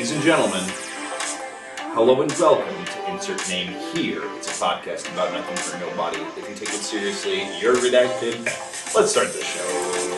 Ladies and gentlemen, hello and welcome to Insert Name Here. It's a podcast about nothing for nobody. If you take it seriously, you're redacted. Let's start the show.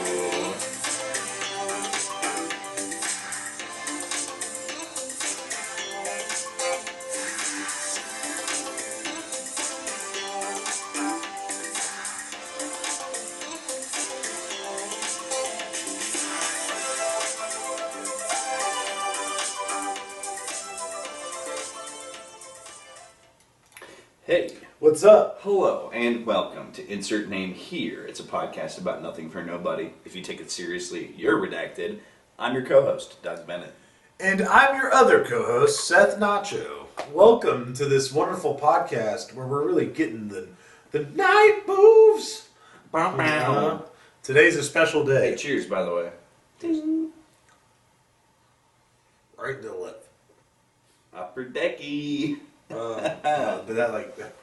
Hey. What's up? Hello and welcome to Insert Name Here. It's a podcast about nothing for nobody. If you take it seriously, you're redacted. I'm your co-host, Doug Bennett. And I'm your other co-host, Seth Nacho. Welcome to this wonderful podcast where we're really getting the night moves. Today's a special day. Hey, cheers, by the way. Ding. Right to the left. Upper decky. But that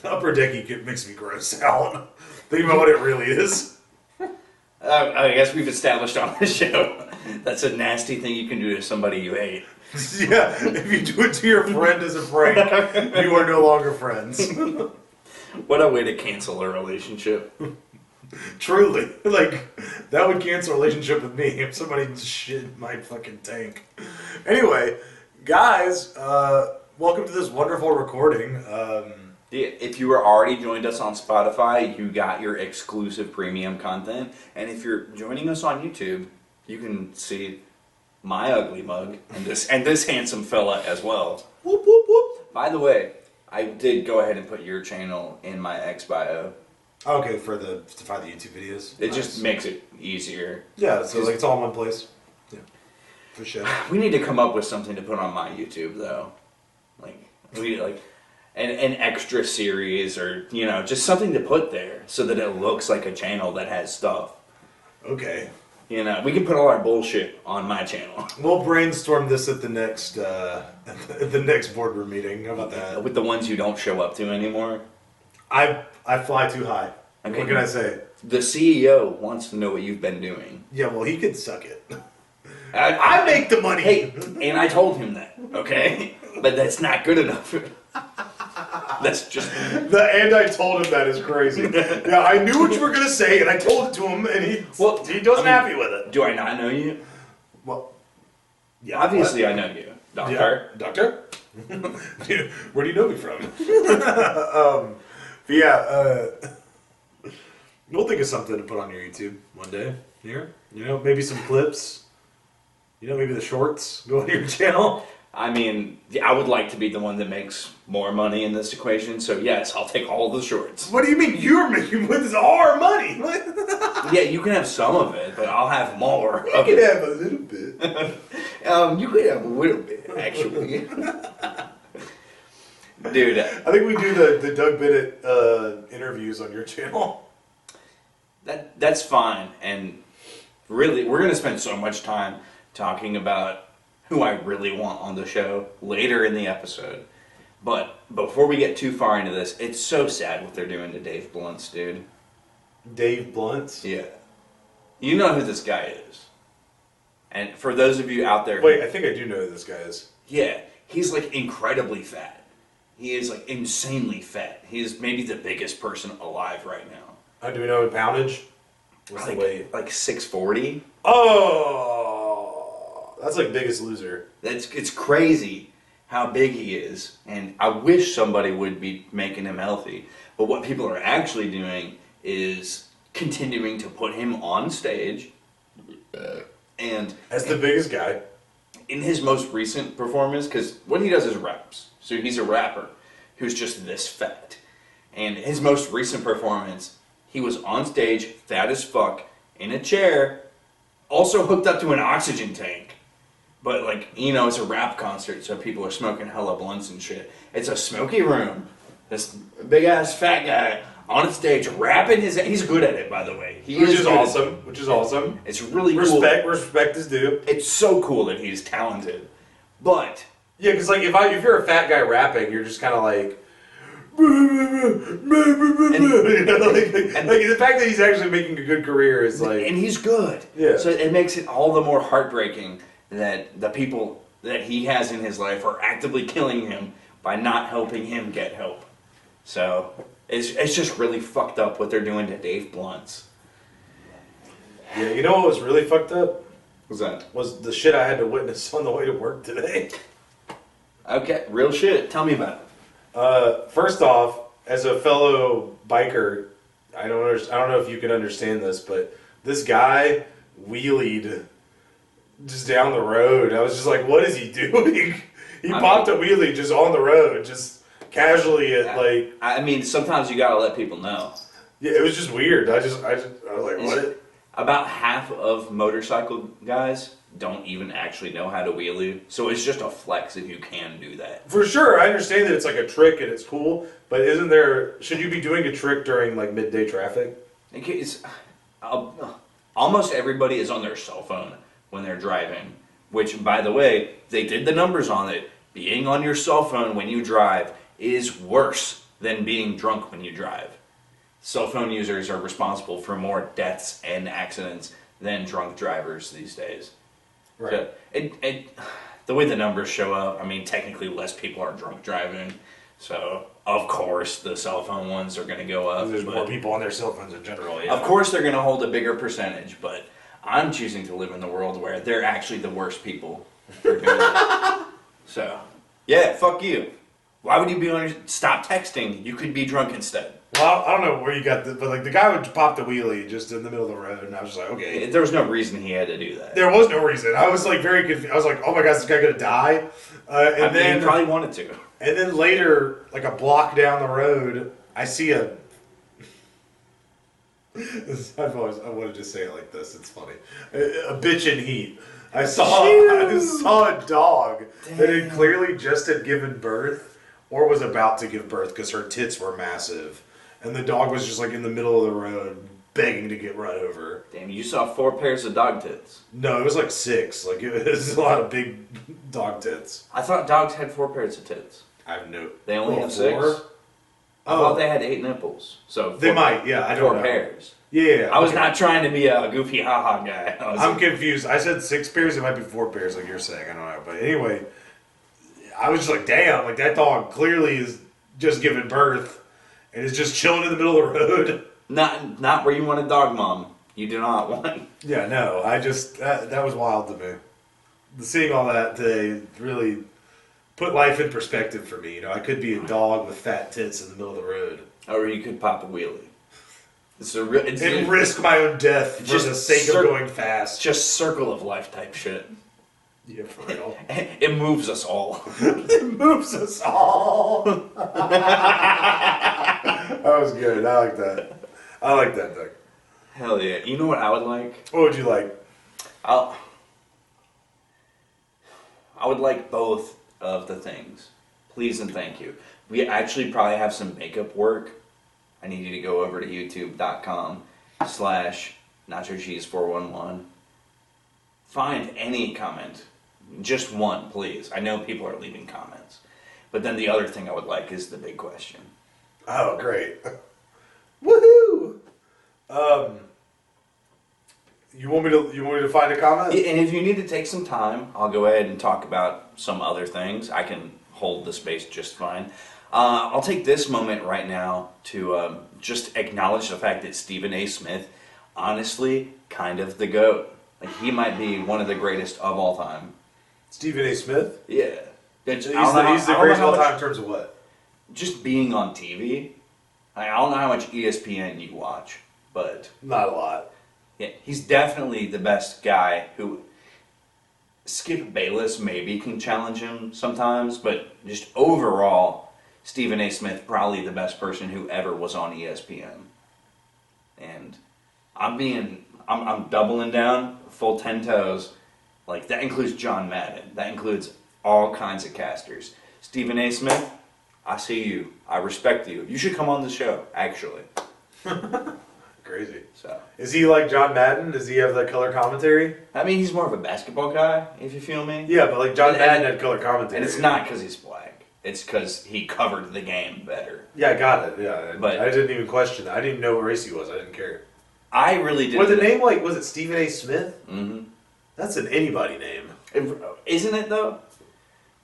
upper decky makes me gross out. Think about what it really is. I guess we've established on the show that's a nasty thing you can do to somebody you hate. Yeah, if you do it to your friend as a prank, you are no longer friends. What a way to cancel a relationship. Truly. That would cancel a relationship with me if somebody shit in my fucking tank. Anyway, guys, welcome to this wonderful recording. If you were already joined us on Spotify, you got your exclusive premium content. And if you're joining us on YouTube, you can see my ugly mug and this handsome fella as well. Whoop, whoop, whoop. By the way, I did go ahead and put your channel in my X bio. Okay, to find the YouTube videos. It just makes it easier. Yeah, so it's all in one place. Yeah, for sure. We need to come up with something to put on my YouTube though. We need an extra series or, just something to put there so that it looks like a channel that has stuff. Okay. We can put all our bullshit on my channel. We'll brainstorm this at the next boardroom meeting. How about that? With the ones you don't show up to anymore. I fly too high. Okay. What can I say? The CEO wants to know what you've been doing. Yeah, well, he could suck it. I make the money. Hey, and I told him that, okay? But that's not good enough. That's just... And I told him that is crazy. Yeah, I knew what you were going to say, and I told it to him, and he wasn't happy with it. Do I not know you? Well, yeah. Obviously what? I know you. Doctor? Yeah. Doctor? Where do you know me from? We'll think of something to put on your YouTube one day. Here. Maybe some clips. Maybe the shorts go on your channel. I mean, I would like to be the one that makes more money in this equation, so yes, I'll take all the shorts. What do you mean you're making with our money? Yeah, you can have some of it, but I'll have more. You can have a little bit. You could have a little bit, actually. Dude. I think we do the Doug Bennett interviews on your channel. That's fine, and really, we're going to spend so much time talking about who I really want on the show later in the episode. But before we get too far into this, it's so sad what they're doing to Dave Bluntz, dude. Dave Bluntz? Yeah. You know who this guy is. And for those of you out there... Wait, I think I do know who this guy is. Yeah, he's incredibly fat. He is insanely fat. He is maybe the biggest person alive right now. Do we know in poundage? What's the weight? 640. Oh, that's Biggest Loser. It's crazy how big he is, and I wish somebody would be making him healthy. But what people are actually doing is continuing to put him on stage, and as the biggest guy. In his most recent performance, because what he does is raps, so he's a rapper who's just this fat. And his most recent performance, he was on stage, fat as fuck, in a chair, also hooked up to an oxygen tank. But it's a rap concert, so people are smoking hella blunts and shit. It's a smoky room. This big ass fat guy on stage rapping he's good at it, by the way. Which is awesome. It's really cool. Respect is due. It's so cool that he's talented. But yeah, because if you're a fat guy rapping, you're just kind of the fact that he's actually making a good career is and he's good. Yeah. So it makes it all the more heartbreaking that the people that he has in his life are actively killing him by not helping him get help. So it's just really fucked up what they're doing to Dave Blunt's. Yeah, you know what was really fucked up? What's that? Was the shit I had to witness on the way to work today. Okay, real shit. Tell me about it. First off, as a fellow biker, I don't know if you can understand this, but this guy wheelied just down the road. I was just like, what is he doing? He popped a wheelie just on the road, just casually at like. I mean, sometimes you gotta let people know. Yeah, it was just weird. I was like, what? About half of motorcycle guys don't even actually know how to wheelie, so it's just a flex if you can do that. For sure, I understand that it's like a trick and it's cool, but should you be doing a trick during like midday traffic? Almost everybody is on their cell phone when they're driving, which, by the way, they did the numbers on it. Being on your cell phone when you drive is worse than being drunk when you drive. Cell phone users are responsible for more deaths and accidents than drunk drivers these days. Right. So the way the numbers show up, I mean, technically less people are drunk driving, so of course the cell phone ones are going to go up. There's more people on their cell phones in general. Yeah. Of course they're going to hold a bigger percentage, but I'm choosing to live in the world where they're actually the worst people for doing it. So, yeah, fuck you. Why would you be on your... Stop texting. You could be drunk instead. Well, I don't know where you got but like the guy would pop the wheelie just in the middle of the road, and I was just like, okay. There was no reason he had to do that. There was no reason. I was like very confused. I was like, oh my god, is this guy gonna die? He probably wanted to. And then later, like a block down the road, I see a. I wanted to say it like this. It's funny. A bitch in heat. I saw a dog that had clearly just had given birth or was about to give birth because her tits were massive. And the dog was just like in the middle of the road begging to get run over. Damn, you saw 4 pairs of dog tits. No, it was like 6. Like it was a lot of big dog tits. I thought dogs had 4 pairs of tits. I have no. They only have 6? 4? I thought they had 8 nipples. So they might, yeah. I don't know. 4 pairs. Yeah. I was not trying to be a goofy haha guy. I'm confused. I said 6 pairs. It might be 4 pairs, like you're saying. I don't know. But anyway, I was just like, damn. Like that dog clearly is just giving birth and is just chilling in the middle of the road. Not where you want a dog mom. You do not want. Yeah, no. I just that was wild to me. Seeing all that today really put life in perspective for me. You know, I could be a dog with fat tits in the middle of the road, or you could pop a wheelie. And risk my own death for the sake of going fast. Just circle of life type shit. Yeah, for real. It moves us all. It moves us all. That was good. I like that. I like that, Doug. Hell yeah. You know what I would like? What would you like? I would like both of the things. Please and thank you. We actually probably have some makeup work. I need you to go over to youtube.com/nachocheese411. Find any comment. Just one, please. I know people are leaving comments. But then the other thing I would like is the big question. Oh, great. Woohoo! You want me to find a comment? And if you need to take some time, I'll go ahead and talk about some other things. I can hold the space just fine. I'll take this moment right now to just acknowledge the fact that Stephen A. Smith, honestly, kind of the GOAT. Like, he might be one of the greatest of all time. Stephen A. Smith? Yeah. He's the greatest of all time in terms of what? Just being on TV. I don't know how much ESPN you watch, but... Not a lot. Yeah, he's definitely the best guy who... Skip Bayless maybe can challenge him sometimes, but just overall, Stephen A. Smith probably the best person who ever was on ESPN. And I'm doubling down, full 10 toes. Like, that includes John Madden. That includes all kinds of casters. Stephen A. Smith, I see you. I respect you. You should come on the show, actually. Crazy. So, is he like John Madden? Does he have that color commentary? I mean, he's more of a basketball guy, if you feel me. Yeah, but like John Madden had color commentary. And it's not because he's black. It's because he covered the game better. Yeah, I got it. Yeah, but I didn't even question that. I didn't even know what race he was. I didn't care. I really didn't. Was the name like, was it Stephen A. Smith? Mm-hmm. That's an anybody name. Isn't it, though?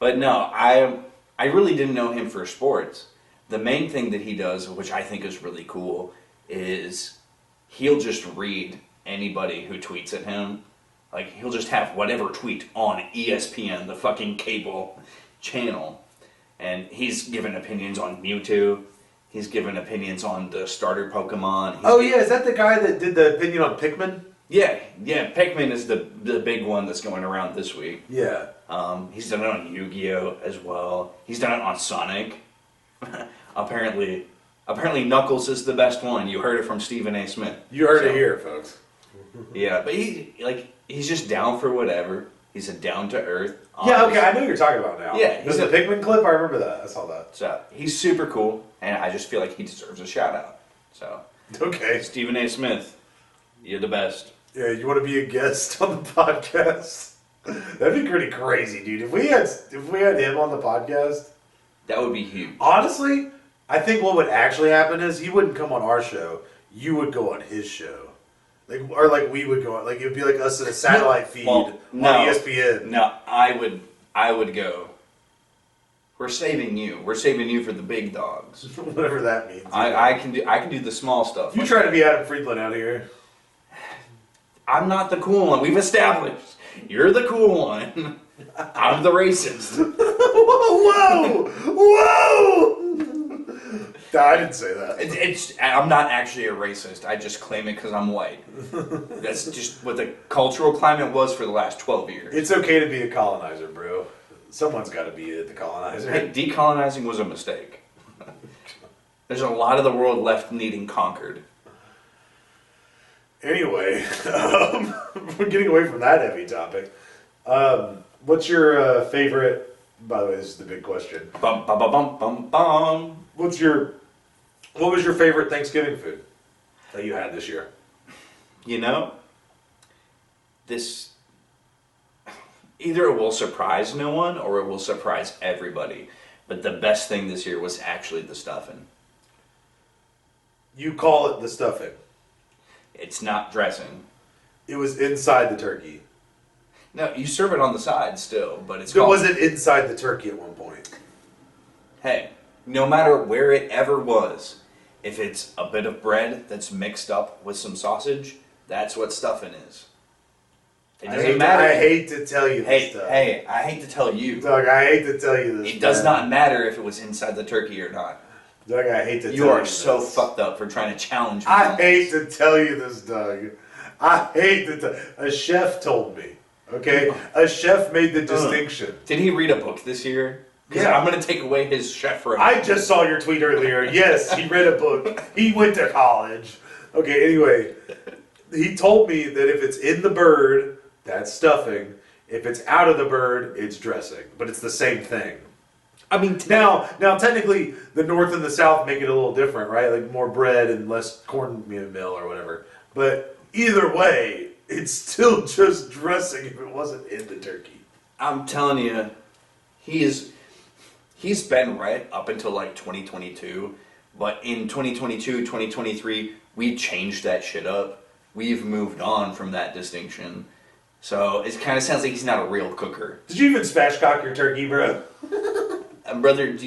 But no, I really didn't know him for sports. The main thing that he does, which I think is really cool, is he'll just read anybody who tweets at him. Like, he'll just have whatever tweet on ESPN, the fucking cable channel. And he's given opinions on Mewtwo. He's given opinions on the starter Pokemon. Is that the guy that did the opinion on Pikmin? Yeah, Pikmin is the big one that's going around this week. Yeah. He's done it on Yu-Gi-Oh! As well. He's done it on Sonic. Apparently Knuckles is the best one. You heard it from Stephen A. Smith. You heard it here, folks. Yeah, but he's just down for whatever. He's a down to earth. Yeah, okay, I know who you're talking about now. Yeah, There's a Pikmin clip. I remember that. I saw that. So he's super cool, and I just feel like he deserves a shout out. So okay, Stephen A. Smith, you're the best. Yeah, you want to be a guest on the podcast? That'd be pretty crazy, dude. If we had him on the podcast, that would be huge. Honestly, I think what would actually happen is he wouldn't come on our show. You would go on his show. Like we would go on, like it would be like us in a satellite feed on ESPN. No, I would go. We're saving you. We're saving you for the big dogs. Whatever that means. I can do the small stuff. You try to be Adam Friedland out here. I'm not the cool one. We've established you're the cool one. I'm the racist. Whoa! No, I didn't say that. I'm not actually a racist. I just claim it because I'm white. That's just what the cultural climate was for the last 12 years. It's okay to be a colonizer, bro. Someone's got to be the colonizer. Hey, decolonizing was a mistake. There's a lot of the world left needing conquered. Anyway, we're getting away from that heavy topic. What's your favorite? By the way, this is the big question. Bum bum bum bum bum bum. What was your favorite Thanksgiving food that you had this year? You know, this either it will surprise no one or it will surprise everybody. But the best thing this year was actually the stuffing. You call it the stuffing. It's not dressing. It was inside the turkey. No, you serve it on the side still, but it's So was it inside the turkey at one point? Hey, no matter where it ever was, if it's a bit of bread that's mixed up with some sausage, that's what stuffing is. It doesn't matter. I hate to tell you this stuff. Hey, I hate to tell you. Doug, I hate to tell you this. It does not matter if it was inside the turkey or not. Doug, I hate to tell you this. You are so fucked up for trying to challenge me. I hate to tell you this, Doug. I hate to tell a chef told me. Okay? A chef made the distinction. Did he read a book this year? Because I'm going to take away his chef room. I just saw your tweet earlier. Yes, he read a book. He went to college. Okay, anyway. He told me that if it's in the bird, that's stuffing. If it's out of the bird, it's dressing. But it's the same thing. I mean, now technically, the North and the South make it a little different, right? Like more bread and less cornmeal or whatever. But either way, it's still just dressing if it wasn't in the turkey. I'm telling you, he's been right up until like 2022. But in 2022, 2023, we changed that shit up. We've moved on from that distinction. So it kind of sounds like he's not a real cooker. Did you even spatchcock your turkey, bro? Brother,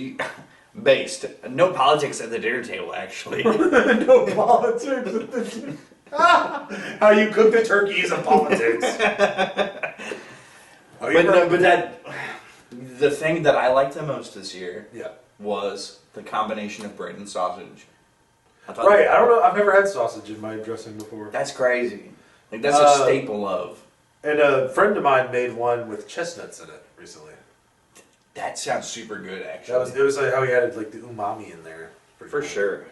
based. No politics at the dinner table, actually. No politics at the dinner table. How you cook the turkey is a politics. The thing that I liked the most this year was the combination of bread and sausage. I don't know. I've never had sausage in my dressing before. That's crazy. Like that's a staple of. And a friend of mine made one with chestnuts in it recently. That sounds super good, actually. It was like how he added like the umami in there. For sure.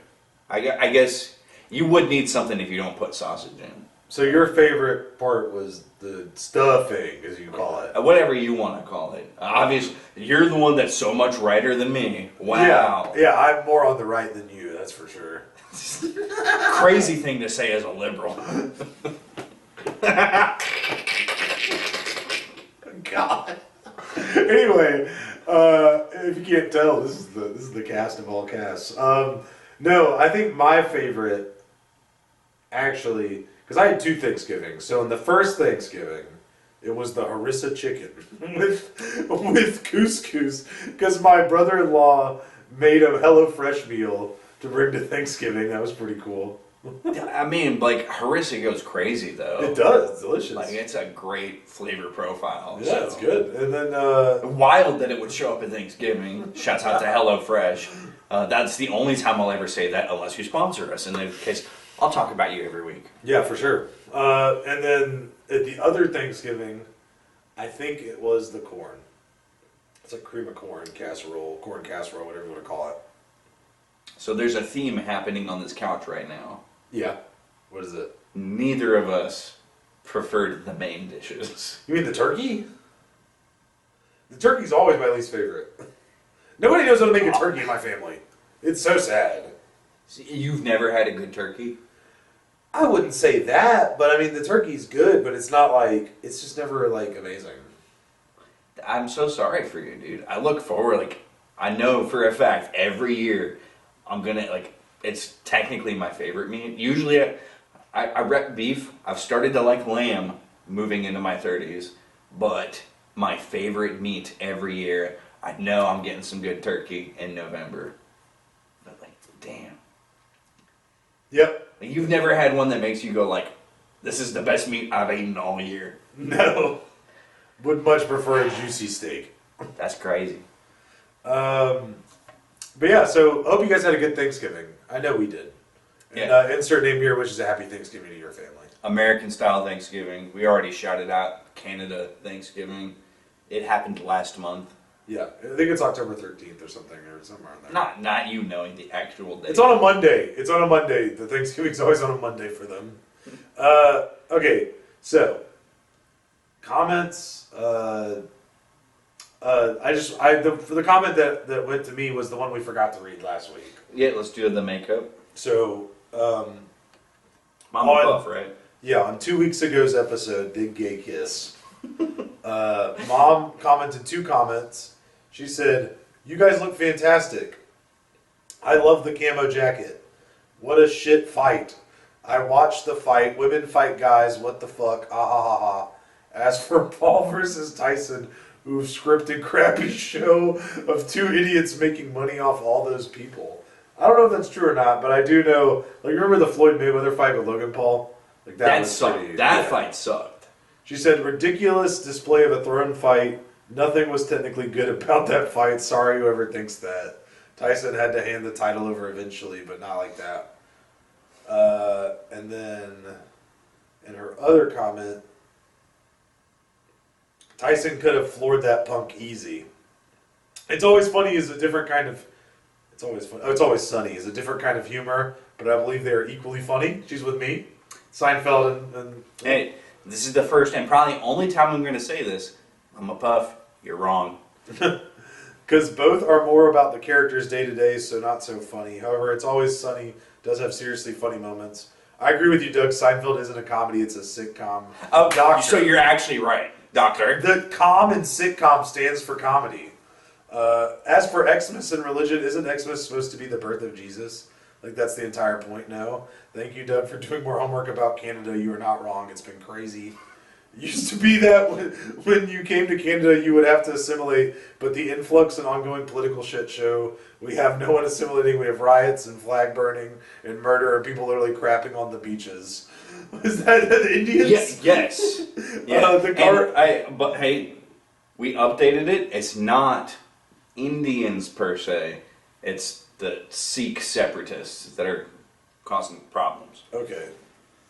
I guess you would need something if you don't put sausage in. So your favorite part was the stuffing, as you call it. Whatever you want to call it. Obviously, you're the one that's so much righter than me. Wow. Yeah, I'm more on the right than you, that's for sure. Crazy thing to say as a liberal. God. Anyway, if you can't tell, this is the cast of all casts. No, I think my favorite, actually, because I had two Thanksgivings. So in the first Thanksgiving, It was the harissa chicken with couscous because my brother-in-law made a HelloFresh meal to bring to Thanksgiving. That was pretty cool. I mean, like, harissa goes crazy, though. It does. It's delicious. Like, it's a great flavor profile. Yeah, so. it's good. And then Wild that it would show up at Thanksgiving. Shouts out to HelloFresh. That's the only time I'll ever say that unless you sponsor us. In that case, I'll talk about you every week. yeah, for sure. And then at the other Thanksgiving, I think it was the corn. It's like cream of corn casserole, whatever you want to call it. So there's a theme happening on this couch right now. Yeah. What is it? Neither of us preferred the main dishes. You mean the turkey? The turkey's always my least favorite. Nobody knows how to make a turkey in my family. It's so sad. You've never had a good turkey? I wouldn't say that, but I mean the turkey's good, but it's not like it's just never like amazing. I'm so sorry for you, dude. I look forward, like, I know for a fact every year I'm gonna, like, it's technically my favorite meat. Usually I rep beef. I've started to like lamb moving into my 30s, but my favorite meat every year, I know I'm getting some good turkey in November. But, like, damn. Yep. Like, you've never had one that makes you go, like, this is the best meat I've eaten all year. No. Would much prefer a juicy steak. That's crazy. But yeah, so hope you guys had a good Thanksgiving. I know we did. And Yeah. insert name here, which is a happy Thanksgiving to your family. American style Thanksgiving. We already shouted out Canada Thanksgiving. It happened last month. Yeah, I think it's October 13th or something, or somewhere in there. Not you knowing the actual date. It's on a Monday. It's on a Monday. The Thanksgiving's always on a Monday for them. Okay, so comments. For the comment that went to me was the one we forgot to read last week. Yeah, let's do the makeup. So, Mama Buff, right? yeah, on 2 weeks ago's episode, Big Gay Kiss, Mom commented 2 comments. She said, "You guys look fantastic. I love the camo jacket. What a shit fight. I watched the fight. Women fight guys. What the fuck? Ah ha ha ha. As for Paul versus Tyson, who've scripted crappy show of 2 idiots making money off all those people." I don't know if that's true or not, but I do know. Like, remember the Floyd Mayweather fight with Logan Paul? Like That sucked. That fight sucked. She said, "Ridiculous display of a throne fight. Nothing was technically good about that fight. Sorry whoever thinks that. Tyson had to hand the title over eventually, but not like that." And then in her other comment, Tyson could have floored that punk easy. It's always funny is a different kind of. It's always fun. Oh, it's always sunny is a different kind of humor, but I believe they are equally funny. She's with me, Seinfeld and Hey, this is the first and probably only time I'm going to say this. Mama Puff, you're wrong. because both are more about the characters day to day, so not so funny. However, It's Always Sunny does have seriously funny moments. I agree with you, Doug. Seinfeld isn't a comedy; it's a sitcom. Oh, Doctor. so you're actually right, Doctor. The com in sitcom stands for comedy. As for Xmas and religion, isn't Xmas supposed to be the birth of Jesus? Like, that's the entire point now. Thank you, Doug, for doing more homework about Canada. You are not wrong. It's been crazy. It used to be that when you came to Canada, you would have to assimilate, but the influx and ongoing political shit show, we have no one assimilating. We have riots and flag burning and murder and people literally crapping on the beaches. Is that the Indians? Yes. Yeah. The car. But hey, we updated it. It's not Indians per se. It's the Sikh separatists that are causing problems. Okay.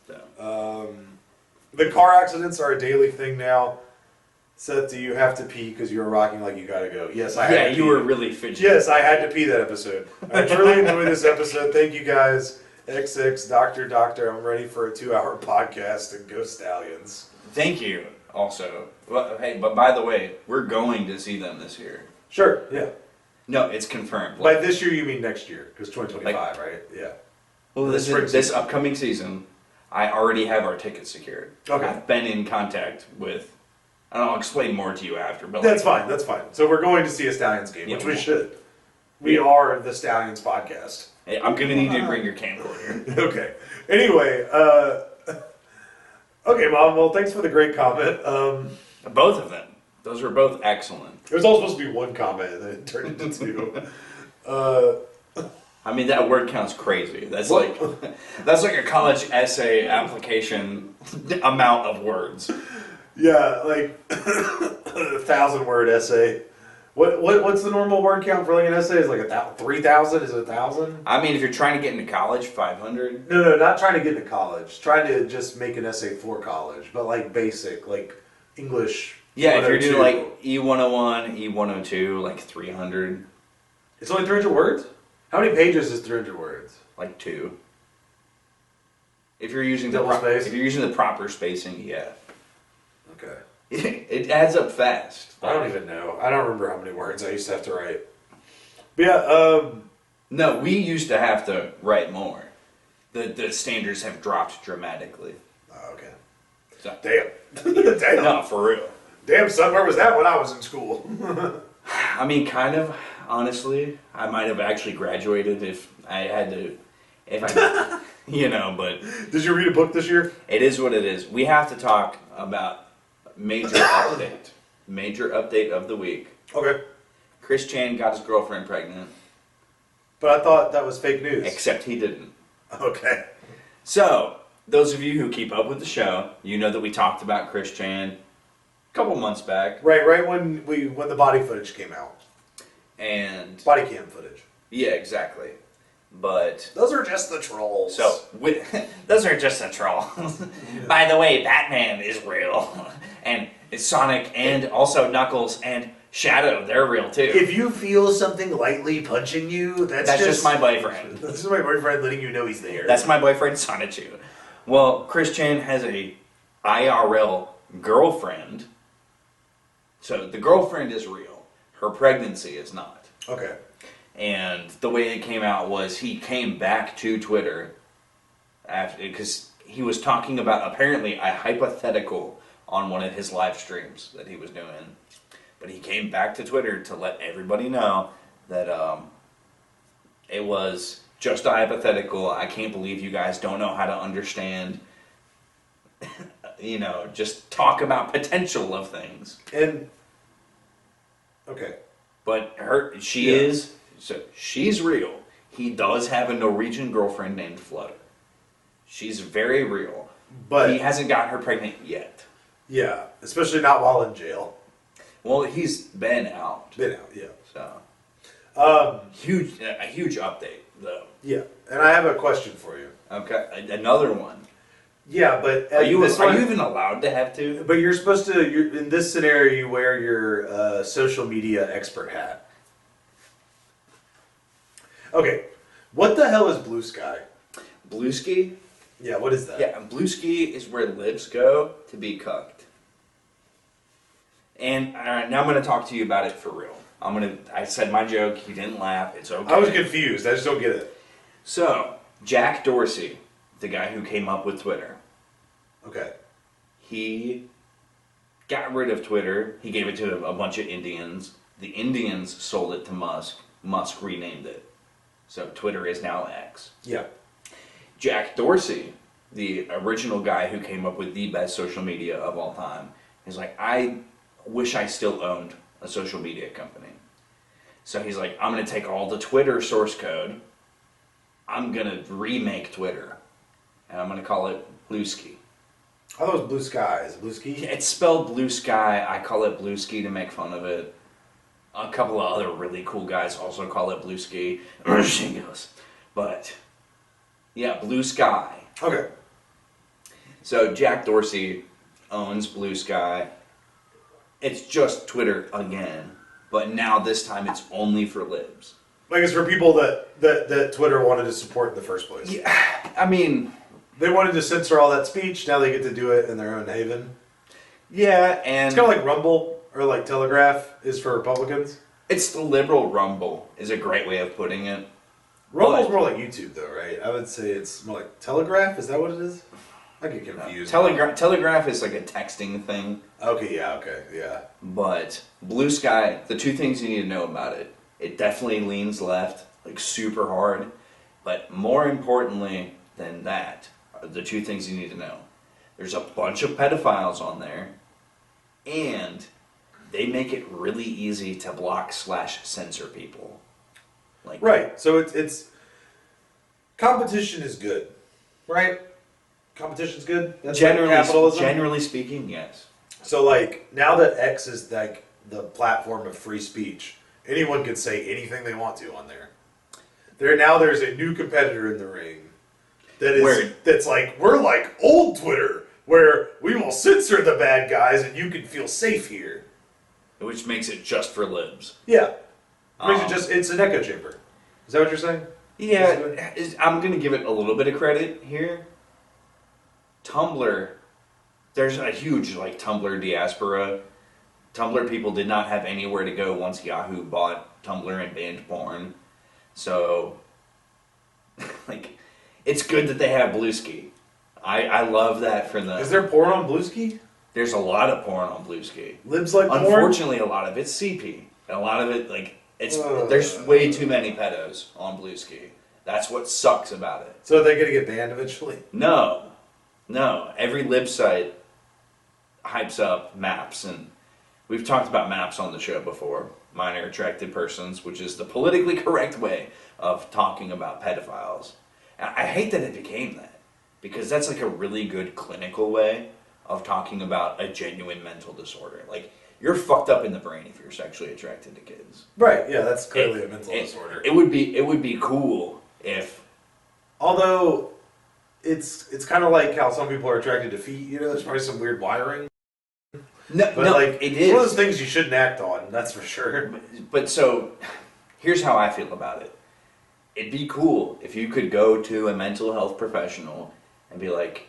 So. The car accidents are a daily thing now. Seth, do you have to pee because you were rocking like you gotta go? Yes, I had to pee. You were really fidgety. Yes, I had to pee that episode. I truly enjoyed this episode. Thank you guys. XX, Doctor, I'm ready for a 2-hour podcast and go Stallions. Thank you, also. Well, hey, but by the way, we're going to see them this year. Sure, yeah. No, it's confirmed. By this year, you mean next year, because 2025, right? Yeah. Well, this upcoming season, I already have our tickets secured. Okay. I've been in contact with, and I'll explain more to you after. But That's fine. So we're going to see a Stallions game, Yeah, which we we- should. We are the Stallions podcast. Hey, I'm going to need you to bring your camcorder. Okay. Anyway, Okay, Mom. Well, thanks for the great comment. Both of them. Those were both excellent. It was all supposed to be one comment, and then it turned into two. Uh, I mean, that word count's crazy. That's What? that's like a college essay application amount of words. yeah, like a 1,000-word essay. What's the normal word count for like an essay? Is like 3,000? Is it 1,000? I mean, if you're trying to get into college, 500. No, not trying to get into college. Trying to just make an essay for college, but like basic, like English. Yeah, if you're 102. doing like E101, E102, like 300, It's only 300 words? How many pages is 300 words? like 2. If you're using Double space? if you're using the proper spacing, yeah. Okay. It adds up fast. I don't even know. I don't remember how many words I used to have to write. But yeah, No, we used to have to write more. The standards have dropped dramatically. oh, okay. So, Damn. Damn. no, for real. Damn, son, where was that when I was in school? I mean, kind of, honestly. I might have actually graduated if I had to, but Did you read a book this year? it is what it is. We have to talk about major update. Major update of the week. Okay. Chris Chan got his girlfriend pregnant, But I thought that was fake news. except he didn't. Okay. So, those of you who keep up with the show, you know that we talked about Chris Chan a couple months back, Right when the body footage came out. and Body cam footage. yeah, exactly. But Those are just the trolls. so those are just a troll. By the way, Batman is real, and Sonic, and also Knuckles and Shadow, they're real too. if you feel something lightly punching you, that's just my boyfriend. That's just my boyfriend letting you know he's there. That's my boyfriend Sonichu. Well, Chris Chan has a IRL girlfriend. So the girlfriend is real. Her pregnancy is not. okay. And the way it came out was he came back to Twitter after, because he was talking about apparently a hypothetical on one of his live streams that he was doing. But he came back to Twitter to let everybody know that it was just a hypothetical. I can't believe you guys don't know how to understand, just talk about potential of things. And okay. But Yeah. she's real. He does have a Norwegian girlfriend named Flutter. She's very real. But He hasn't got her pregnant yet. yeah, especially not while in jail. Well, he's been out. Been out, yeah. So Um, a huge update though. yeah. And I have a question for you. Okay, another one. Yeah, but Are you this one- even allowed to have two? But you're supposed to. In this scenario, you wear your social media expert hat. Okay, what the hell is Blue Sky? Blueski? Yeah, what is that? Yeah, Blueski is where libs go to be cucked. And now I'm going to talk to you about it for real. I said my joke, you didn't laugh, it's okay. I was confused. I just don't get it. So, Jack Dorsey, the guy who came up with Twitter, Okay. he got rid of Twitter. He gave it to a bunch of Indians. The Indians sold it to Musk. Musk renamed it. So Twitter is now X. Yeah. Jack Dorsey, the original guy who came up with the best social media of all time, is like, I wish I still owned a social media company. So he's like, I'm going to take all the Twitter source code, I'm going to remake Twitter, and I'm going to call it Blueski. I thought it was Blue Sky. Is it Blue Ski? It's spelled Blue Sky. I call it Blueski to make fun of it. A couple of other really cool guys also call it Blueski. But, yeah, Blue Sky. Okay. So Jack Dorsey owns Blue Sky. It's just Twitter again, but now this time it's only for libs. Like it's for people that Twitter wanted to support in the first place. Yeah, I mean, They wanted to censor all that speech. Now they get to do it in their own haven. yeah, and It's kind of like Rumble or like Telegraph is for Republicans. it's the liberal Rumble is a great way of putting it. Rumble's But- more like YouTube, though, right? I would say it's more like Telegraph. Is that what it is? I get confused. Telegraph is like a texting thing, Okay, yeah. but Blue Sky, the two things you need to know about it, it definitely leans left, like super hard, but more importantly than that, are the two things you need to know. There's a bunch of pedophiles on there, and they make it really easy to block/censor people. Like, right. So it's competition is good, right? Competition's good. That's like capitalism. Generally speaking, yes. So like now that X is like the platform of free speech, anyone can say anything they want to on there. There's a new competitor in the ring that's like we're like old Twitter where we will censor the bad guys and you can feel safe here. Which makes it just for libs. Yeah. It's an echo chamber. Is that what you're saying? Yeah, I'm going to give it a little bit of credit here. Tumblr, there's a huge like Tumblr diaspora. Tumblr people did not have anywhere to go once Yahoo bought Tumblr and banned porn. So, like, it's good that they have Bluesky. I love that for them. Is there porn on Bluesky? There's a lot of porn on Bluesky. Libs like porn? Unfortunately, a lot of it's CP. And a lot of it, like, there's way too many pedos on Bluesky. That's what sucks about it. So are they going to get banned eventually? No. Every lib site hypes up maps, and we've talked about maps on the show before. Minor attracted persons, which is the politically correct way of talking about pedophiles. And I hate that it became that, because that's like a really good clinical way of talking about a genuine mental disorder. Like, you're fucked up in the brain if you're sexually attracted to kids. Right, yeah, that's clearly a mental disorder. It would be cool if... Although, it's kind of like how some people are attracted to feet, you know, there's probably some weird wiring. No, like, it it's is. one of those things you shouldn't act on, that's for sure. But so, here's how I feel about it. It'd be cool if you could go to a mental health professional and be like,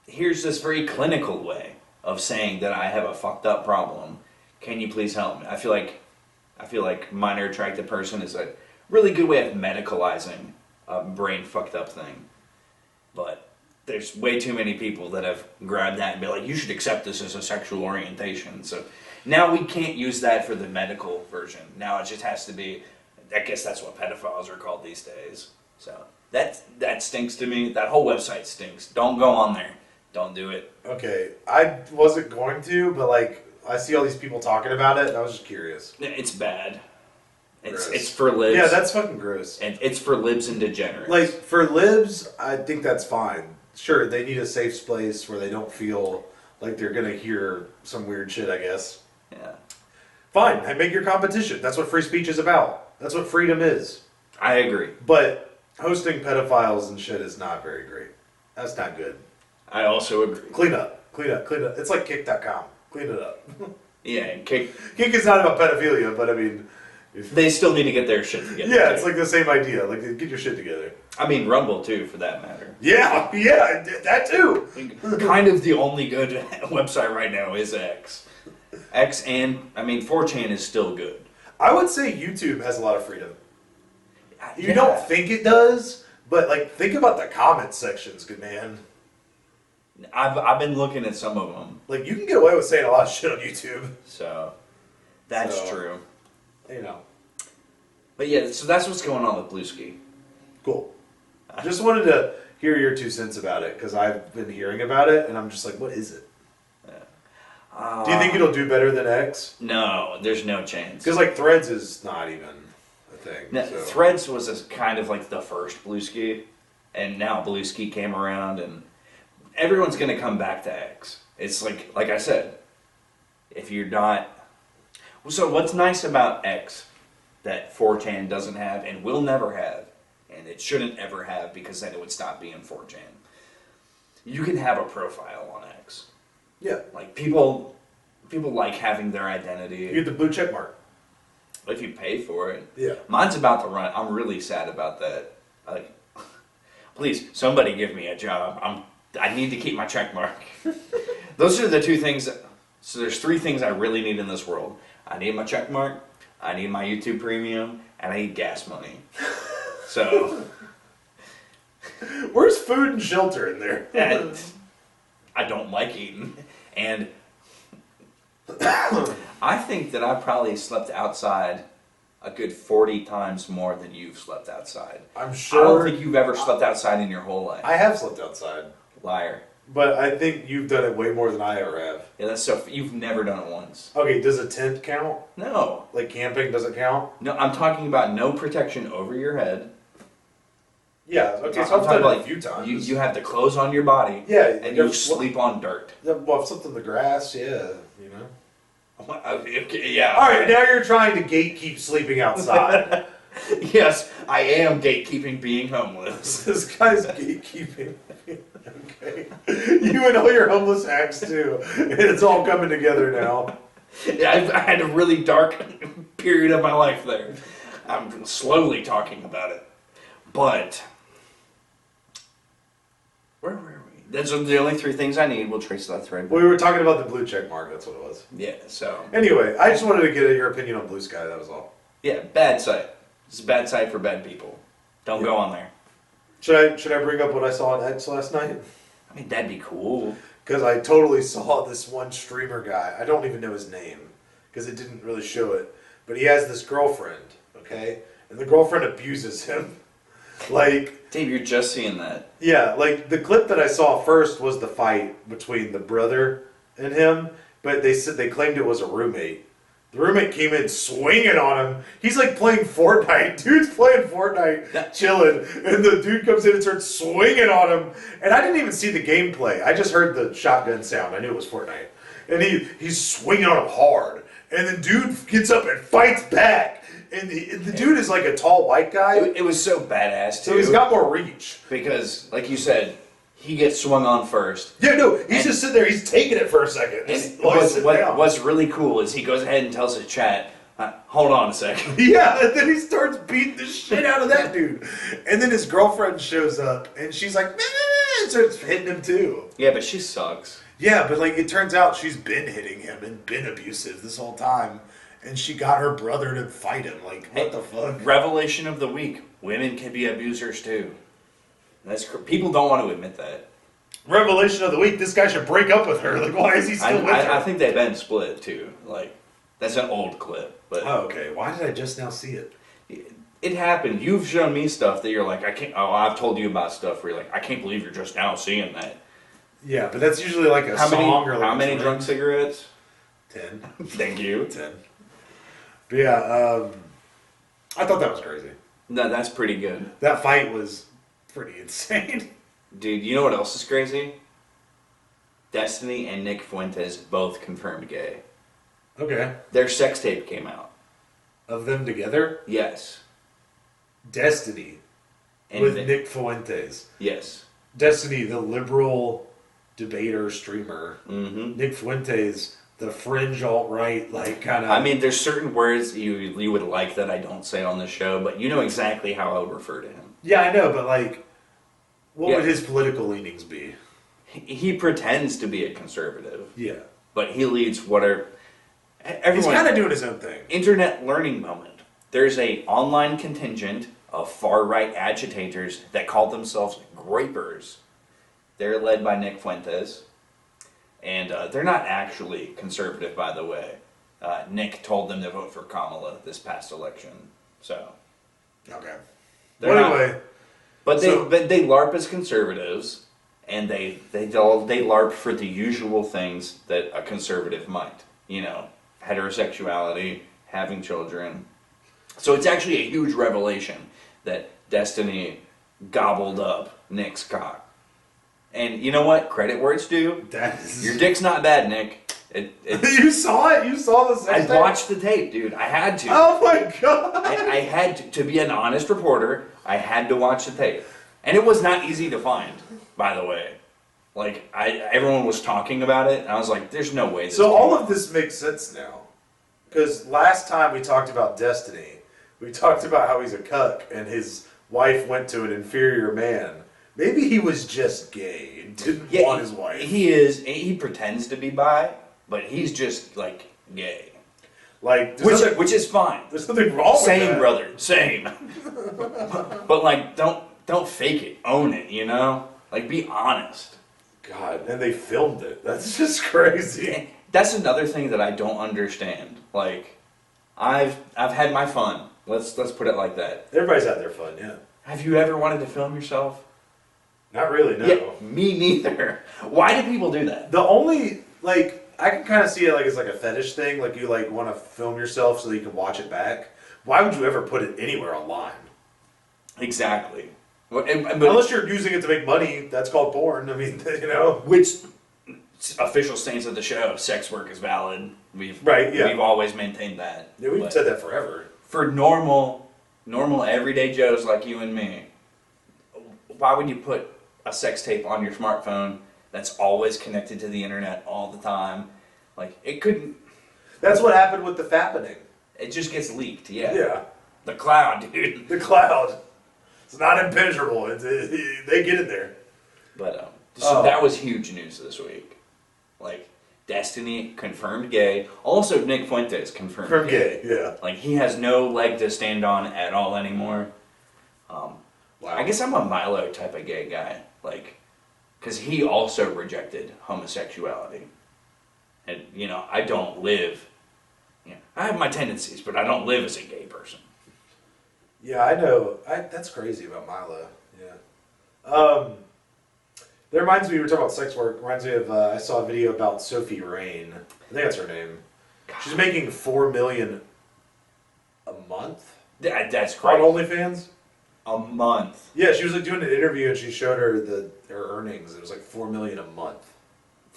here's this very clinical way of saying that I have a fucked up problem. Can you please help me? I feel like minor attracted person is a really good way of medicalizing a brain fucked up thing. But there's way too many people that have grabbed that and be like, you should accept this as a sexual orientation. So now we can't use that for the medical version. Now it just has to be, I guess that's what pedophiles are called these days. So that stinks to me. That whole website stinks. Don't go on there. Don't do it. Okay, I wasn't going to, but like, I see all these people talking about it, and I was just curious. It's bad. Gross. It's for libs. Yeah, that's fucking gross. And it's for libs and degenerates. Like, for libs, I think that's fine. Sure, they need a safe place where they don't feel like they're gonna hear some weird shit, I guess. Yeah. Fine, and make your competition. That's what free speech is about. That's what freedom is. I agree. But hosting pedophiles and shit is not very great. That's not good. I also agree. Clean up. It's like kick.com. Clean it up. Yeah, and Kick Kick is not about pedophilia, but I mean... They still need to get their shit together. Yeah, it's like the same idea. Like, get your shit together. I mean, Rumble, too, for that matter. Yeah, that too. Kind of the only good website right now is X. X and, 4chan is still good. I would say YouTube has a lot of freedom. You Yeah. don't think it does, but, like, think about the comment sections, good man. I've been looking at some of them. Like, you can get away with saying a lot of shit on YouTube. So, that's true. You know. But yeah, so that's what's going on with Bluesky. Cool. Just wanted to hear your 2 cents about it, because I've been hearing about it, and I'm just like, what is it? Yeah. Do you think it'll do better than X? No, there's no chance. Because, like, Threads is not even a thing. No, so. Threads was kind of like the first Bluesky, and now Bluesky came around, and everyone's going to come back to X. It's like I said, if you're not... So what's nice about X that 4chan doesn't have and will never have, and it shouldn't ever have because then it would stop being 4chan, you can have a profile on X. Yeah. Like, people like having their identity. You get the blue check mark. If you pay for it. Yeah. Mine's about to run. I'm really sad about that. Like, please, somebody give me a job. I need to keep my check mark. Those are the 2 things. So there's 3 things I really need in this world. I need my check mark, I need my YouTube premium, and I need gas money. So... Where's food and shelter in there? I don't like eating. And I think that I probably slept outside a good 40 times more than you've slept outside. I'm sure. I don't think you've ever slept outside in your whole life. I have slept outside. Liar. But I think you've done it way more than I ever have. Yeah, that's so. You've never done it once. Okay, does a tent count? No. Like camping doesn't count? No, I'm talking about no protection over your head. Yeah, okay, I'm so I've talking done it like a few times. you have the clothes on your body. Yeah, And you sleep on dirt. Well, something in the grass, yeah, you know. Okay, yeah. All right, now you're trying to gatekeep sleeping outside. Yes, I am gatekeeping being homeless. This guy's gatekeeping. Okay. You and all your homeless acts too. And it's all coming together now. Yeah, I had a really dark period of my life there. I'm slowly talking about it. But, where were we? Those are the only three things I need. We'll trace that thread. We were talking about the blue check mark, that's what it was. Yeah, so. Anyway, I just wanted to get your opinion on Blue Sky, that was all. Yeah, bad site. It's a bad site for bad people. Don't go on there. Should I bring up what I saw on X last night? I mean, that'd be cool. Because I totally saw this one streamer guy. I don't even know his name because it didn't really show it. But he has this girlfriend, okay? And the girlfriend abuses him. Like, Dave, you're just seeing that. yeah, like the clip that I saw first was the fight between the brother and him, but they said they claimed it was a roommate. The roommate came in swinging on him. He's like playing Fortnite. Dude's playing Fortnite, chilling, and the dude comes in and starts swinging on him. And I didn't even see the gameplay. I just heard the shotgun sound. I knew it was Fortnite. And he's swinging on him hard. And the dude gets up and fights back. And the dude is like a tall white guy. It was so badass, too. So he's got more reach. Because, like you said, he gets swung on first. Yeah, no, he's just sitting there. He's taking it for a second. What's really cool is he goes ahead and tells his chat, hold on a second. Yeah, and then he starts beating the shit out of that dude. And then his girlfriend shows up, and she's like, and starts hitting him too. Yeah, but she sucks. Yeah, but like it turns out she's been hitting him and been abusive this whole time. And she got her brother to fight him. Like, what the fuck? Revelation of the week. Women can be abusers too. People don't want to admit that. Revelation of the week, this guy should break up with her. Like, why is he still with her? I think they've been split too. Like, that's an old clip. But oh, okay. Why did I just now see it? It happened. You've shown me stuff that you're like, I can't. Oh, I've told you about stuff where you're like, I can't believe you're just now seeing that. Yeah, but that's usually like a song or like how many drunk cigarettes? 10. Thank you. 10. But yeah, I thought that was crazy. No, that's pretty good. That fight was pretty insane. Dude, you know what else is crazy? Destiny and Nick Fuentes both confirmed gay. Okay. Their sex tape came out. Of them together? Yes. Destiny. And with Nick Fuentes. Yes. Destiny, the liberal debater streamer. Mm-hmm. Nick Fuentes, the fringe alt-right, like kind of... I mean, there's certain words you would like that I don't say on the show, but you know exactly how I would refer to him. Yeah, I know, but like, what would his political leanings be? He pretends to be a conservative. Yeah. But he leads what are... He's kind of doing his own thing. Internet learning moment. There's a online contingent of far-right agitators that call themselves Grapers. They're led by Nick Fuentes. And they're not actually conservative, by the way. Nick told them to vote for Kamala this past election. So... Okay. Well, anyway... But they LARP as conservatives, and they LARP for the usual things that a conservative might. You know, heterosexuality, having children. So it's actually a huge revelation that Destiny gobbled up Nick's cock. And you know what? Credit where it's due. Your dick's not bad, Nick. You saw it? You saw the sex tape? I watched the tape, dude. I had to. Oh my god! I had to be an honest reporter. I had to watch the tape, and it was not easy to find. By the way, like everyone was talking about it, and I was like, "There's no way." So all of this makes sense now, because last time we talked about Destiny, we talked about how he's a cuck, and his wife went to an inferior man. Maybe he was just gay and didn't want his wife. He is. He pretends to be bi. But he's just, like, gay. Like, which is fine. There's nothing wrong with that. Same, brother. Same. But, like, don't fake it. Own it, you know? Like, be honest. God, and they filmed it. That's just crazy. That's another thing that I don't understand. Like, I've had my fun. Let's put it like that. Everybody's had their fun, yeah. Have you ever wanted to film yourself? Not really, no. Yeah, me neither. Why do people do that? The only, like, I can kind of see it like as like a fetish thing. Like you like want to film yourself so that you can watch it back. Why would you ever put it anywhere online? Exactly. But Unless you're using it to make money, that's called porn. I mean, you know. which official stance of the show, sex work is valid. We've always maintained that. Yeah, we've But said that forever. for normal everyday Joes like you and me, why would you put a sex tape on your smartphone that's always connected to the internet all the time? Like, it couldn't... That's what happened with the fappening. It just gets leaked, yeah. Yeah. The cloud, dude. The cloud. It's not impenetrable. They get in there. But, so that was huge news this week. Like, Destiny confirmed gay. Also, Nick Fuentes confirmed gay. Yeah. Like, he has no leg to stand on at all anymore. Wow. I guess I'm a Milo type of gay guy. Like, because he also rejected homosexuality. And, you know, I don't live... You know, I have my tendencies, but I don't live as a gay person. Yeah, I know. That's crazy about Milo. Yeah. That reminds me, we were talking about sex work. Reminds me of, I saw a video about Sophie Rain. I think that's her name. God. She's making $4 million a month? That's crazy. On crazy. OnlyFans? A month. Yeah, she was like doing an interview and she showed her her earnings. It was like $4 million a month.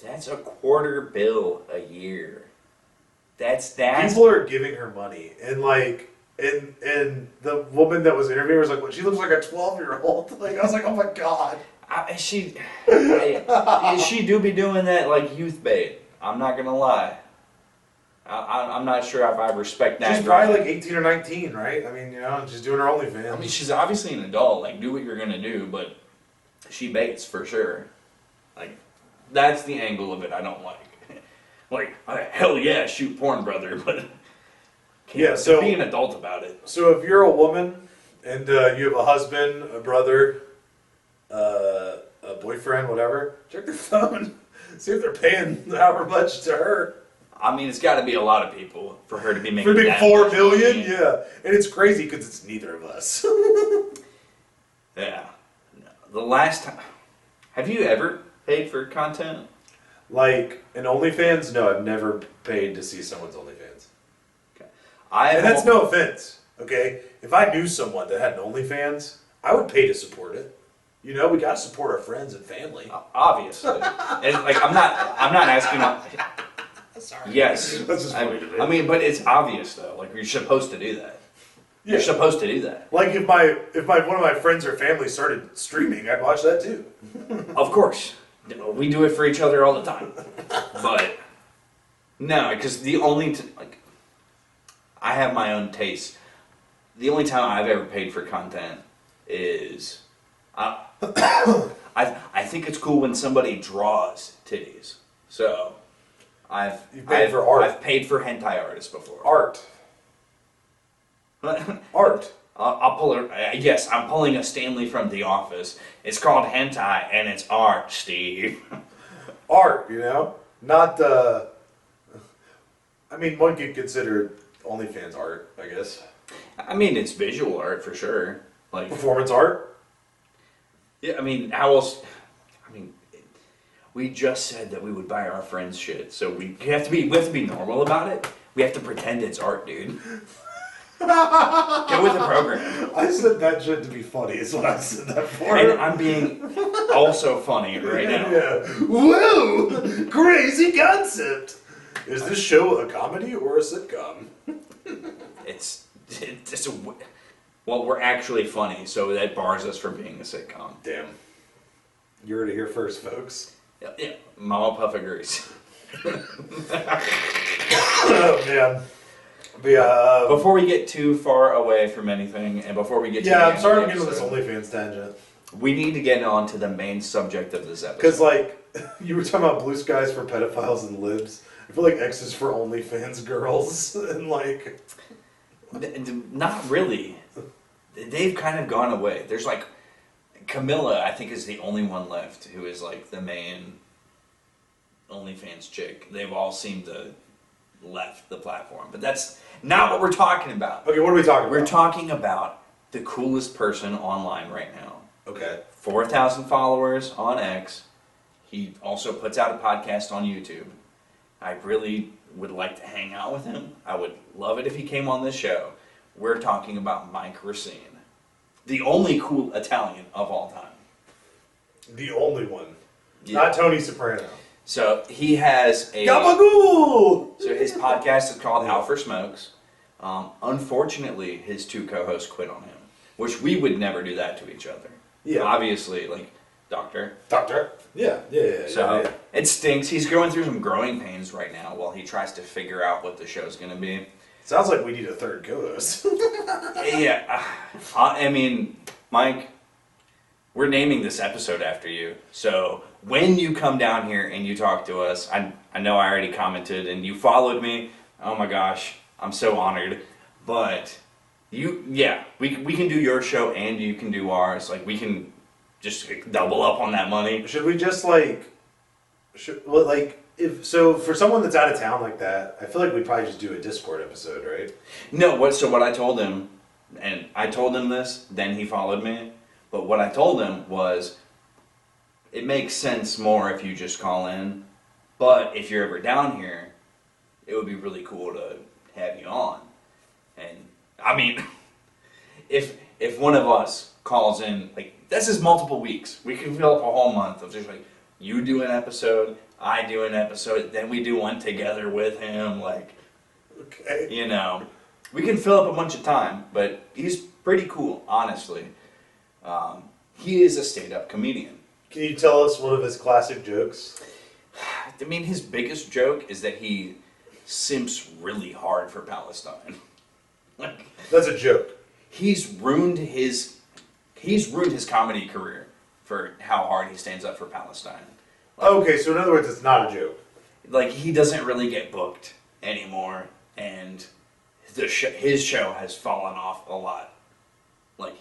That's $250 million a year. That's People are giving her money, and like, and the woman that was interviewing was like, well, she looks like a 12-year-old. Like, I was like, oh my god. She do be doing that like youth bait. I'm not gonna lie. I'm not sure if I respect that. She's probably like 18 or 19, right? I mean, you know, she's doing her OnlyFans. I mean, she's obviously an adult. Like, do what you're gonna do, but she baits for sure. Like, that's the angle of it I don't like. Like, hell yeah, shoot porn, brother, but yeah, so be an adult about it. So if you're a woman and you have a husband, a brother, a boyfriend, whatever, check their phone, see if they're paying however much to her. I mean, it's got to be a lot of people for her to be making that $4 million, yeah, and it's crazy because it's neither of us. Yeah, no. The last time, have you ever paid for content? Like an OnlyFans? No, I've never paid to see someone's OnlyFans. Okay. And that's no offense, okay? If I knew someone that had an OnlyFans, I would pay to support it. You know, we gotta support our friends and family. Obviously. And like, I'm not asking. Sorry. Yes. That's just funny to me. I mean, but it's obvious though. Like, you're supposed to do that. Yeah. You're supposed to do that. Like if one of my friends or family started streaming, I'd watch that too. Of course. We do it for each other all the time. But no, because the only like, I have my own taste. The only time I've ever paid for content is I think it's cool when somebody draws titties. So I've paid for art. I've paid for hentai artists before. Art. Art. I'll pull it. Yes, I'm pulling a Stanley from The Office. It's called hentai, and it's art, Steve. Art, you know, not. I mean, one could consider OnlyFans art, I guess. I mean, it's visual art for sure. Like performance art. Yeah, I mean, how else? I mean, we just said that we would buy our friends shit, so we have to be normal about it. We have to pretend it's art, dude. Get with the program. I said that shit to be funny, is what I said that for. And I'm being also funny right now. Yeah. Whoa! Crazy concept! Is this show a comedy or a sitcom? It's well, we're actually funny, so that bars us from being a sitcom. Damn. You heard it here first, folks. Yeah. Mama Puff agrees. Oh, man. But yeah, before we get too far away from anything, and before we get to I'm sorry to get on this OnlyFans tangent. We need to get on to the main subject of this episode. Because, like, you were talking about blue skies for pedophiles and libs. I feel like X is for OnlyFans girls, and like... Not really. They've kind of gone away. There's like... Camilla, I think, is the only one left who is like the main OnlyFans chick. They've all seemed to left the platform. But that's not what we're talking about. Okay, what are we talking about? We're talking about the coolest person online right now. Okay. 4,000 followers on X. He also puts out a podcast on YouTube. I really would like to hang out with him. I would love it if he came on this show. We're talking about Mike Recine, the only cool Italian of all time. The only one. Yeah. Not Tony Soprano. So he has a... Gabagool! So his podcast is called Out for Smokes. Unfortunately, his two co-hosts quit on him, which we would never do that to each other. Yeah. Obviously, like, Doctor. Yeah. So it stinks. He's going through some growing pains right now while he tries to figure out what the show's going to be. Sounds like we need a third co-host. Yeah. I mean, Mike, we're naming this episode after you. So when you come down here and you talk to us, I know I already commented and you followed me. Oh my gosh, I'm so honored. But we can do your show and you can do ours. Like, we can just double up on that money. Should we just so for someone that's out of town like that, I feel like we'd probably just do a Discord episode, right? No, what I told him, and I told him this, then he followed me, but what I told him was, it makes sense more if you just call in, but if you're ever down here, it would be really cool to have you on. And, I mean, if one of us calls in, like, this is multiple weeks, we can fill up a whole month of just like, you do an episode, I do an episode, then we do one together with him, like, Okay. you know, we can fill up a bunch of time, but he's pretty cool, honestly. He is a stand-up comedian. Can you tell us one of his classic jokes? I mean, his biggest joke is that he simps really hard for Palestine. Like, That's a joke. he's ruined his comedy career for how hard he stands up for Palestine. Okay, so in other words, it's not a joke. Like, he doesn't really get booked anymore, and his show has fallen off a lot. Like,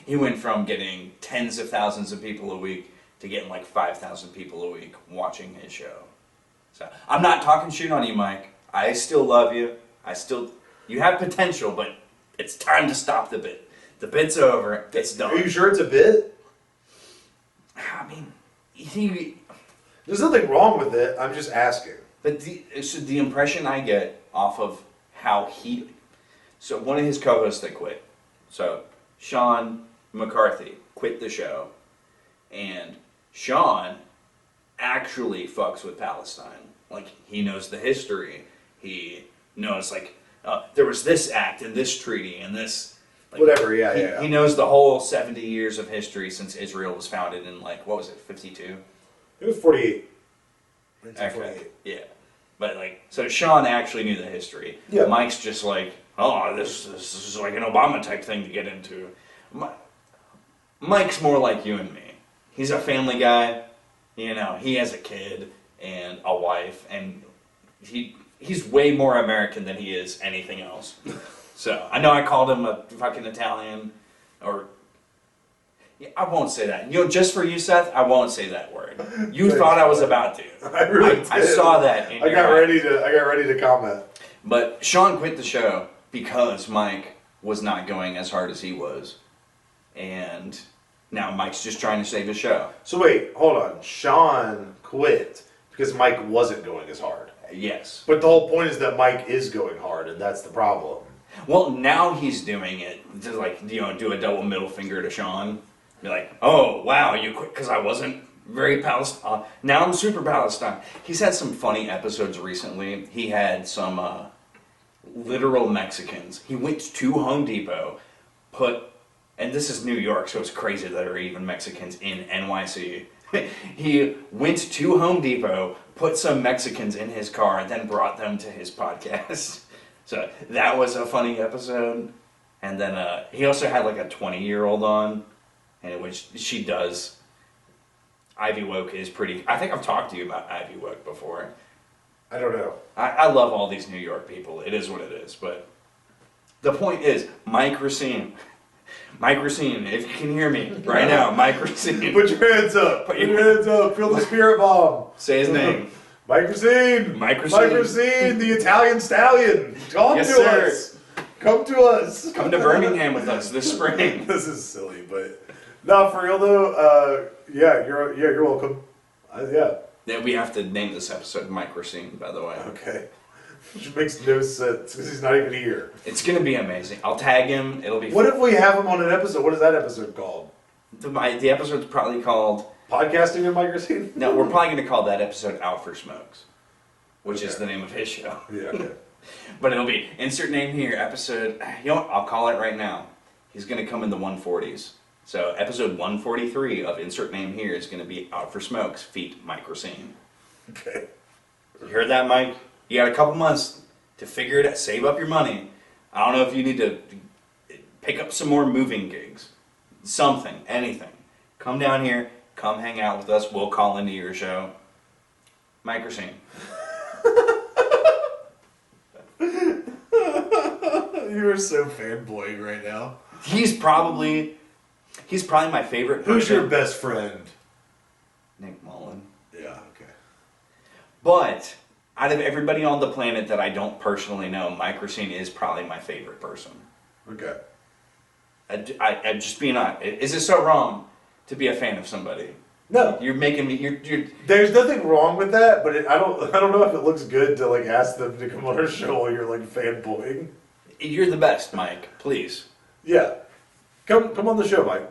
he went from getting tens of thousands of people a week to getting like 5,000 people a week watching his show. So, I'm not talking shit on you, Mike. I still love you. You have potential, but it's time to stop the bit. The bit's over. It's done. Are you sure it's a bit? I mean, There's nothing wrong with it. I'm just asking. But the impression I get off of how so one of his co-hosts that quit. So Sean McCarthy quit the show, and Sean actually fucks with Palestine. Like, he knows the history. He knows, like, there was this act and this treaty and this. Like, Whatever, yeah. He knows the whole 70 years of history since Israel was founded in, like, what was it, 52? It was 48. Okay. Yeah. But, like, so Sean actually knew the history. Yeah. Mike's just like, oh, this is like an Obama type thing to get into. Mike's more like you and me. He's a family guy. You know, he has a kid and a wife, and he's way more American than he is anything else. So, I know I called him a fucking Italian, or... Yeah, I won't say that. You know, just for you, Seth, I won't say that word. You thought I was about to. I really did. I saw that. I got ready to comment. But Sean quit the show because Mike was not going as hard as he was, and now Mike's just trying to save his show. So wait, hold on. Sean quit because Mike wasn't going as hard. Yes. But the whole point is that Mike is going hard, and that's the problem. Well, now he's doing it to, like, you know, do a double middle finger to Sean. Be like, oh, wow, you quit because I wasn't very Palestine. Now I'm super Palestine. He's had some funny episodes recently. He had some literal Mexicans. He went to Home Depot, and this is New York, so it's crazy that there are even Mexicans in NYC. He went to Home Depot, put some Mexicans in his car, and then brought them to his podcast. So that was a funny episode. And then he also had like a 20-year-old on, in which she does. Ivy Woke is pretty... I think I've talked to you about Ivy Woke before. I don't know. I love all these New York people. It is what it is. But the point is, Mike Recine. Mike Recine, if you can hear me right now, Mike Recine. Put your hands up. Put your hands up. Feel the spirit bomb. Say his name. Mike Recine. Mike Recine. Mike Recine, the Italian stallion. Come to us. Come to us. Come to Birmingham with us this spring. This is silly, but No, for real though. You're welcome. Yeah. Then we have to name this episode Mike Recine, by the way. Okay. Which makes no sense because he's not even here. It's gonna be amazing. I'll tag him. It'll be. What if we have him on an episode? What is that episode called? The episode's probably called. Podcasting in Mike Recine? No, we're probably gonna call that episode Out for Smokes, which is the name of his show. Yeah. Okay. But it'll be insert name here, episode. You know what? I'll call it right now. He's gonna come in the 140s. So episode 143 of insert name here is gonna be Out for Smokes, feat Mike Recine. Okay. You heard that, Mike? You got a couple months to figure it out. Save up your money. I don't know if you need to pick up some more moving gigs. Something, anything. Come down here. Come hang out with us. We'll call into your show. Mike Recine. You are so fanboying right now. He's probably my favorite person. Who's your best friend? Nick Mullen. Yeah, okay. But out of everybody on the planet that I don't personally know, Mike Recine is probably my favorite person. Okay. I'm just being honest. Is it so wrong to be a fan of somebody? No. You're making me. You're. There's nothing wrong with that, but I don't know if it looks good to like ask them to come on our show while you're like fanboying. You're the best, Mike. Please. Yeah. Come on the show, Mike.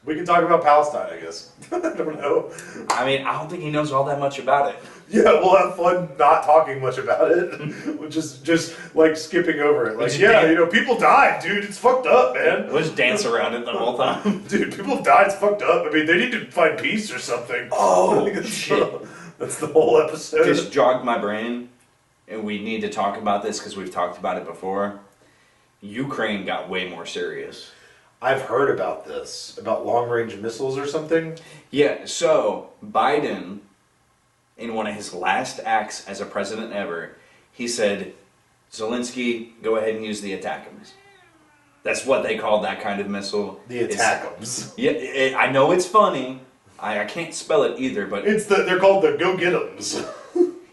We can talk about Palestine, I guess. I don't know. I mean, I don't think he knows all that much about it. Yeah, we'll have fun not talking much about it. We'll just like skipping over it. Like, yeah, people died, dude. It's fucked up, man. We'll just dance around it the whole time. Dude, people died. It's fucked up. I mean, they need to find peace or something. Oh, shit. That's the whole episode. Just jogged my brain, and we need to talk about this because we've talked about it before. Ukraine got way more serious. I've heard about this, about long-range missiles or something. Yeah, so Biden, in one of his last acts as a president ever, he said, Zelensky, go ahead and use the ATACMS. That's what they call that kind of missile. The ATACMS. Yeah, I know it's funny. I can't spell it either, but... They're called the go-get-ems.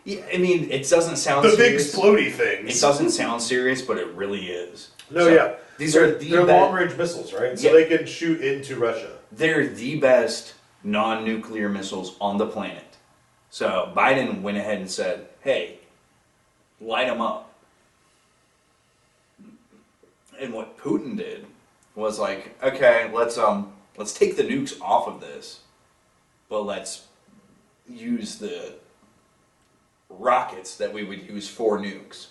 Yeah, I mean, it doesn't sound the serious. The big explodey things. It doesn't sound serious, but it really is. No, so, yeah. They're long-range missiles, right? So they can shoot into Russia. They're the best non-nuclear missiles on the planet. So Biden went ahead and said, hey, light them up. And what Putin did was like, okay, let's take the nukes off of this, but let's use the rockets that we would use for nukes.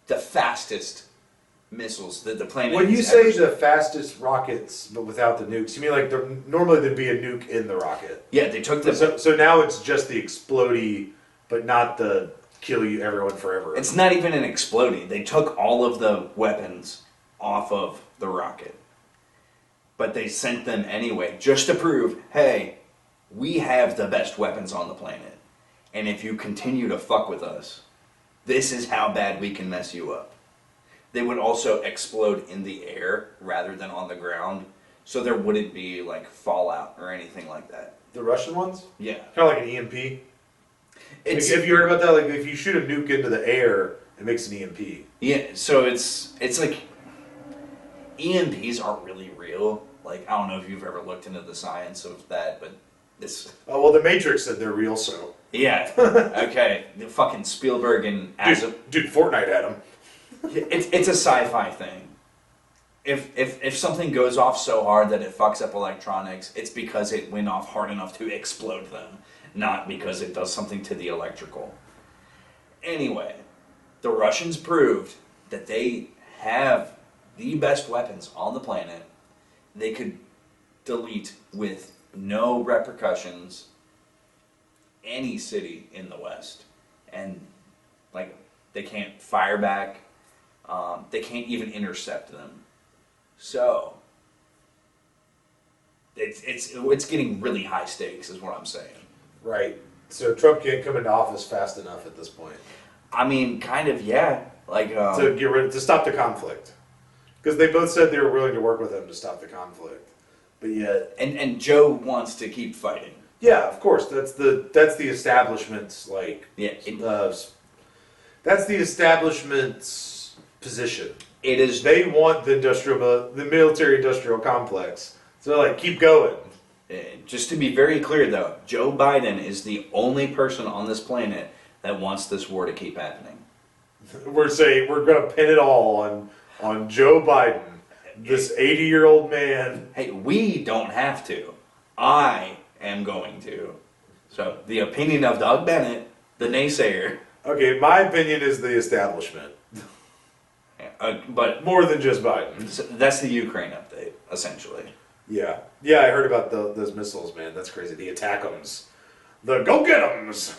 The fastest missiles that the planet. When you say the fastest rockets, but without the nukes, you mean like normally there'd be a nuke in the rocket? Yeah, they took the. So now it's just the explodey, but not the kill you everyone forever. It's not even an exploding. They took all of the weapons off of the rocket, but they sent them anyway, just to prove, hey, we have the best weapons on the planet, and if you continue to fuck with us, this is how bad we can mess you up. They would also explode in the air rather than on the ground, so there wouldn't be like fallout or anything like that. The Russian ones? Yeah. Kind of like an EMP? Like, have you heard about that? Like if you shoot a nuke into the air, it makes an EMP. Yeah, so it's like EMPs aren't really real. Like, I don't know if you've ever looked into the science of that, but this... Oh, well, the Matrix said they're real, so... Yeah, okay. The fucking Spielberg and... Dude, Fortnite had them. It's a sci-fi thing. If something goes off so hard that it fucks up electronics, it's because it went off hard enough to explode them, not because it does something to the electrical. Anyway, the Russians proved that they have the best weapons on the planet. They could delete with no repercussions any city in the West. And, like, they can't fire back. They can't even intercept them. So, it's getting really high stakes is what I'm saying. Right. So Trump can't come into office fast enough at this point. I mean, kind of, yeah. Like to stop the conflict. Because they both said they were willing to work with him to stop the conflict. But yet... And Joe wants to keep fighting. Yeah, of course. That's the establishment's, like... Yeah. That's the establishment's position. It is. They want the military-industrial complex. So they're like, keep going. Just to be very clear, though, Joe Biden is the only person on this planet that wants this war to keep happening. We're saying we're going to pin it all on Joe Biden, this 80-year-old man. Hey, we don't have to. I am going to. So, the opinion of Doug Bennett, the naysayer. Okay, my opinion is the establishment. But More than just Biden. that's the Ukraine update, essentially. Yeah. Yeah, I heard about those missiles, man. That's crazy. The attack-ems. The go-get-ems.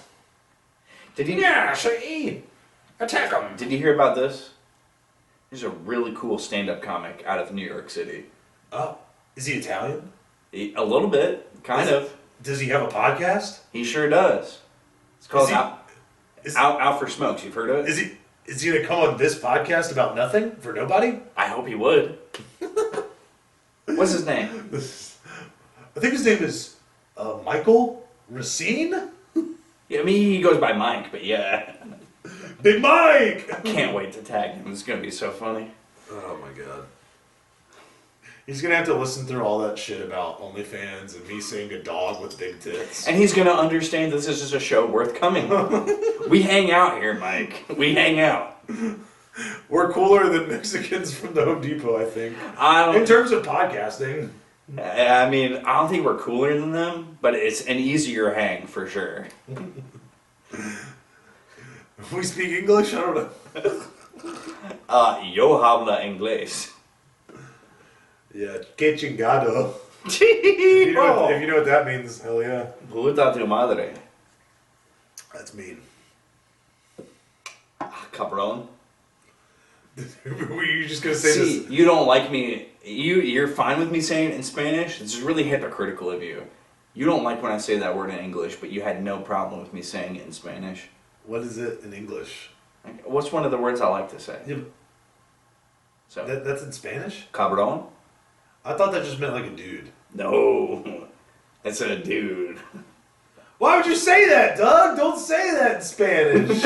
Did you? Yeah, see? Attack them. Did you hear about this? There's a really cool stand-up comic out of New York City. Oh, is he Italian? A little bit, kind of. Does he have a podcast? He sure does. It's called Is Out for Smokes. You've heard of it? Is he gonna come on this podcast about nothing for nobody? I hope he would. What's his name? I think his name is Michael Recine. Yeah, I mean, he goes by Mike, but yeah. Big Mike! Can't wait to tag him. It's going to be so funny. Oh my god. He's gonna have to listen through all that shit about OnlyFans and me seeing a dog with big tits. And he's going to understand this is just a show worth coming. We hang out here, Mike. We hang out. We're cooler than Mexicans from the Home Depot, I think. In terms of podcasting. I mean, I don't think we're cooler than them, but it's an easier hang for sure. We speak English? I don't know. Yo habla inglés. Yeah, que chingado. If you know what that means, hell yeah. Puta tu madre. That's mean. Cabron. Were you just gonna say See, this? you don't like me. You're fine with me saying it in Spanish. It's just really hypocritical of you. You don't like when I say that word in English, but you had no problem with me saying it in Spanish. What is it in English? What's one of the words I like to say? Yeah, So, that's in Spanish? cabron? I thought that just meant like a dude. No, it's a dude. Why would you say that, Doug? Don't say that in Spanish.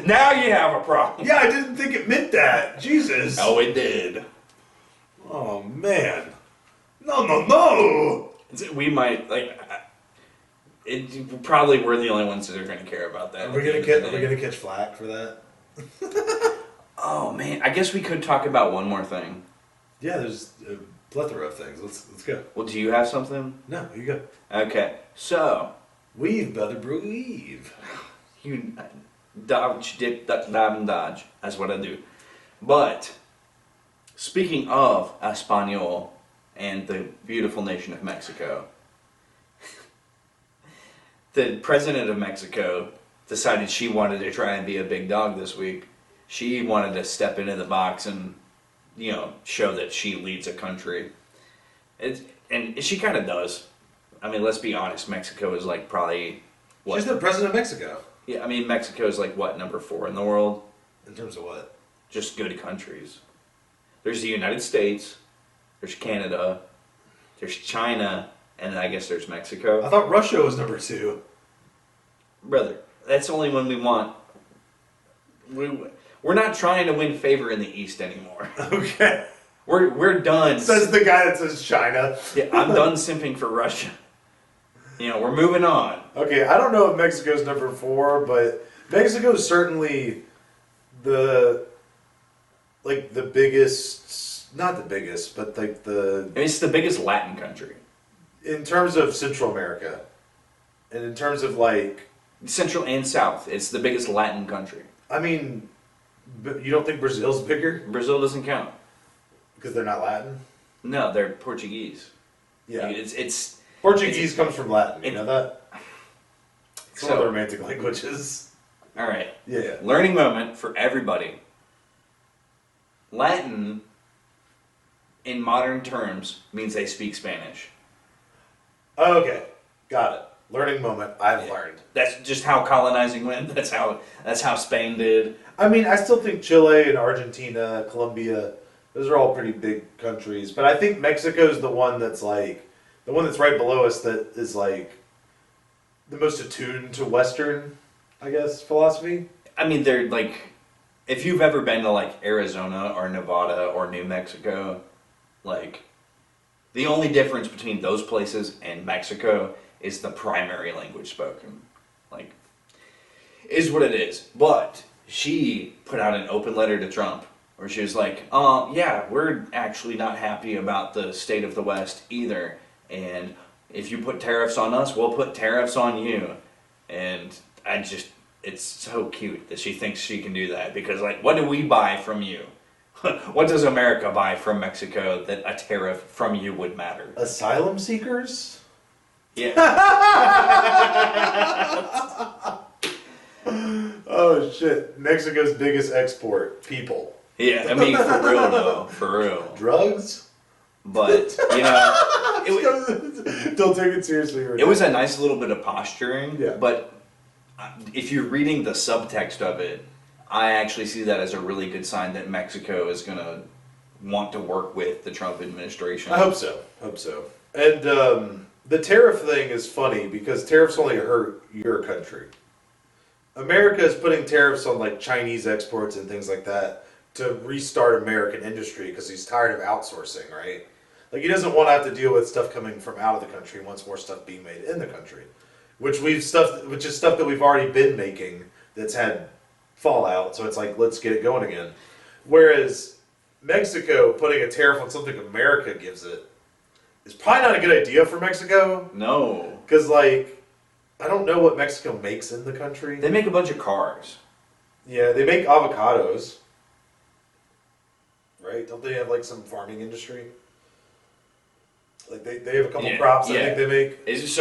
Now you have a problem. Yeah, I didn't think it meant that. Jesus. Oh, it did. Oh, man. No. We might like. Probably we're the only ones that are going to care about that. Are we gonna catch flack for that? Oh man, I guess we could talk about one more thing. Yeah, there's a plethora of things. Let's go. Well, do you have something? No, you go. Okay, so Weave, brother, weave. you dodge, dip, duck, dive, and dodge. That's what I do. But speaking of Espanol and the beautiful nation of Mexico, the president of Mexico decided she wanted to try and be a big dog this week. She wanted to step into the box and, show that she leads a country. And she kind of does. I mean, let's be honest. Mexico is like probably what? She's the president of Mexico. Yeah, I mean, Mexico is like what, number 4 in the world? In terms of what? Just good countries. There's the United States. There's Canada. There's China. And then I guess there's Mexico. I thought Russia was number 2. Brother, that's only when we want. We're not trying to win favor in the East anymore. Okay. We're done. Says the guy that says China. Yeah, I'm done simping for Russia. We're moving on. Okay, I don't know if Mexico's number 4, but Mexico's certainly the biggest, not the biggest, but like It's the biggest Latin country. in terms of Central America, and in terms of Central and South. It's the biggest Latin country. I mean, but you don't think Brazil's bigger Brazil doesn't count. because they're not Latin? No, they're Portuguese. Yeah, It's Portuguese comes from Latin. You it- know that? It's one of the romantic languages. all right. Yeah. Learning moment for everybody. Latin, in modern terms, means they speak Spanish. Okay, got it. Learning moment. I've learned. That's just how colonizing went. That's how Spain did. I mean, I still think Chile and Argentina, Colombia, those are all pretty big countries. But I think Mexico's the one that's right below us that is the most attuned to Western, I guess, philosophy. I mean, they're if you've ever been to like Arizona or Nevada or New Mexico, like the only difference between those places and Mexico is the primary language spoken. Like, is what it is. But she put out an open letter to Trump where she was like, yeah, we're actually not happy about the state of the West either. And if you put tariffs on us, we'll put tariffs on you. And it's so cute that she thinks she can do that. Because, like, what do we buy from you? What does America buy from Mexico that a tariff from you would matter? Asylum seekers? Yeah. Oh shit! Mexico's biggest export: people. Yeah, I mean, for real though, for real. Drugs? But, you know, Don't take it seriously. it was a nice little bit of posturing, Yeah. but if you're reading the subtext of it, I actually see that as a really good sign that Mexico is going to want to work with the Trump administration. I hope so. And the tariff thing is funny because tariffs only hurt your country. America is putting tariffs on like Chinese exports and things like that to restart American industry because he's tired of outsourcing, right? Like he doesn't want to have to deal with stuff coming from out of the country. He wants more stuff being made in the country, which is stuff that we've already been making that's had fallout. So it's like, let's get it going again. Whereas Mexico putting a tariff on something America gives it is probably not a good idea for Mexico. No. Because like, I don't know what Mexico makes in the country. They make a bunch of cars. Yeah, they make avocados. Right? Don't they have like some farming industry? Like they have a couple crops I think they make. It's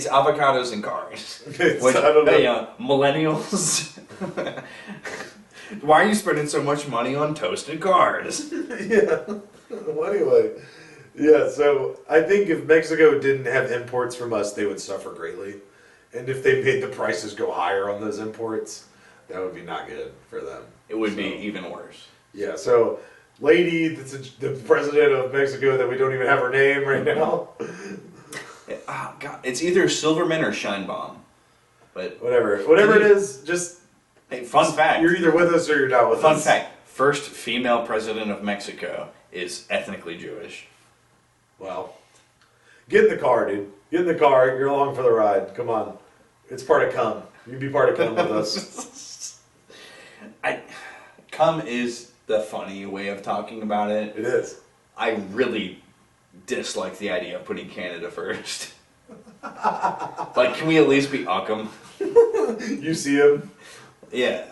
avocados and cars. I don't know. Hey, millennials. Why are you spending so much money on toasted cars? Yeah. Well, anyway. Yeah, so I think if Mexico didn't have imports from us, they would suffer greatly. And if they made the prices go higher on those imports, that would be not good for them. It would be even worse. Yeah, so lady that's the president of Mexico that we don't even have her name right now. Oh, God. It's either Silverman or Scheinbaum. But Whatever it is, just... Hey, fun fact. You're either with us or you're not with us. Fun fact. First female president of Mexico is ethnically Jewish. Well, get in the car, dude. Get in the car. You're along for the ride. Come on. It's part of Come. You can be part of Come with us. Come is the funny way of talking about it. It is. I really dislike the idea of putting Canada first. Like, can we at least be Uckham? You see him? Yeah.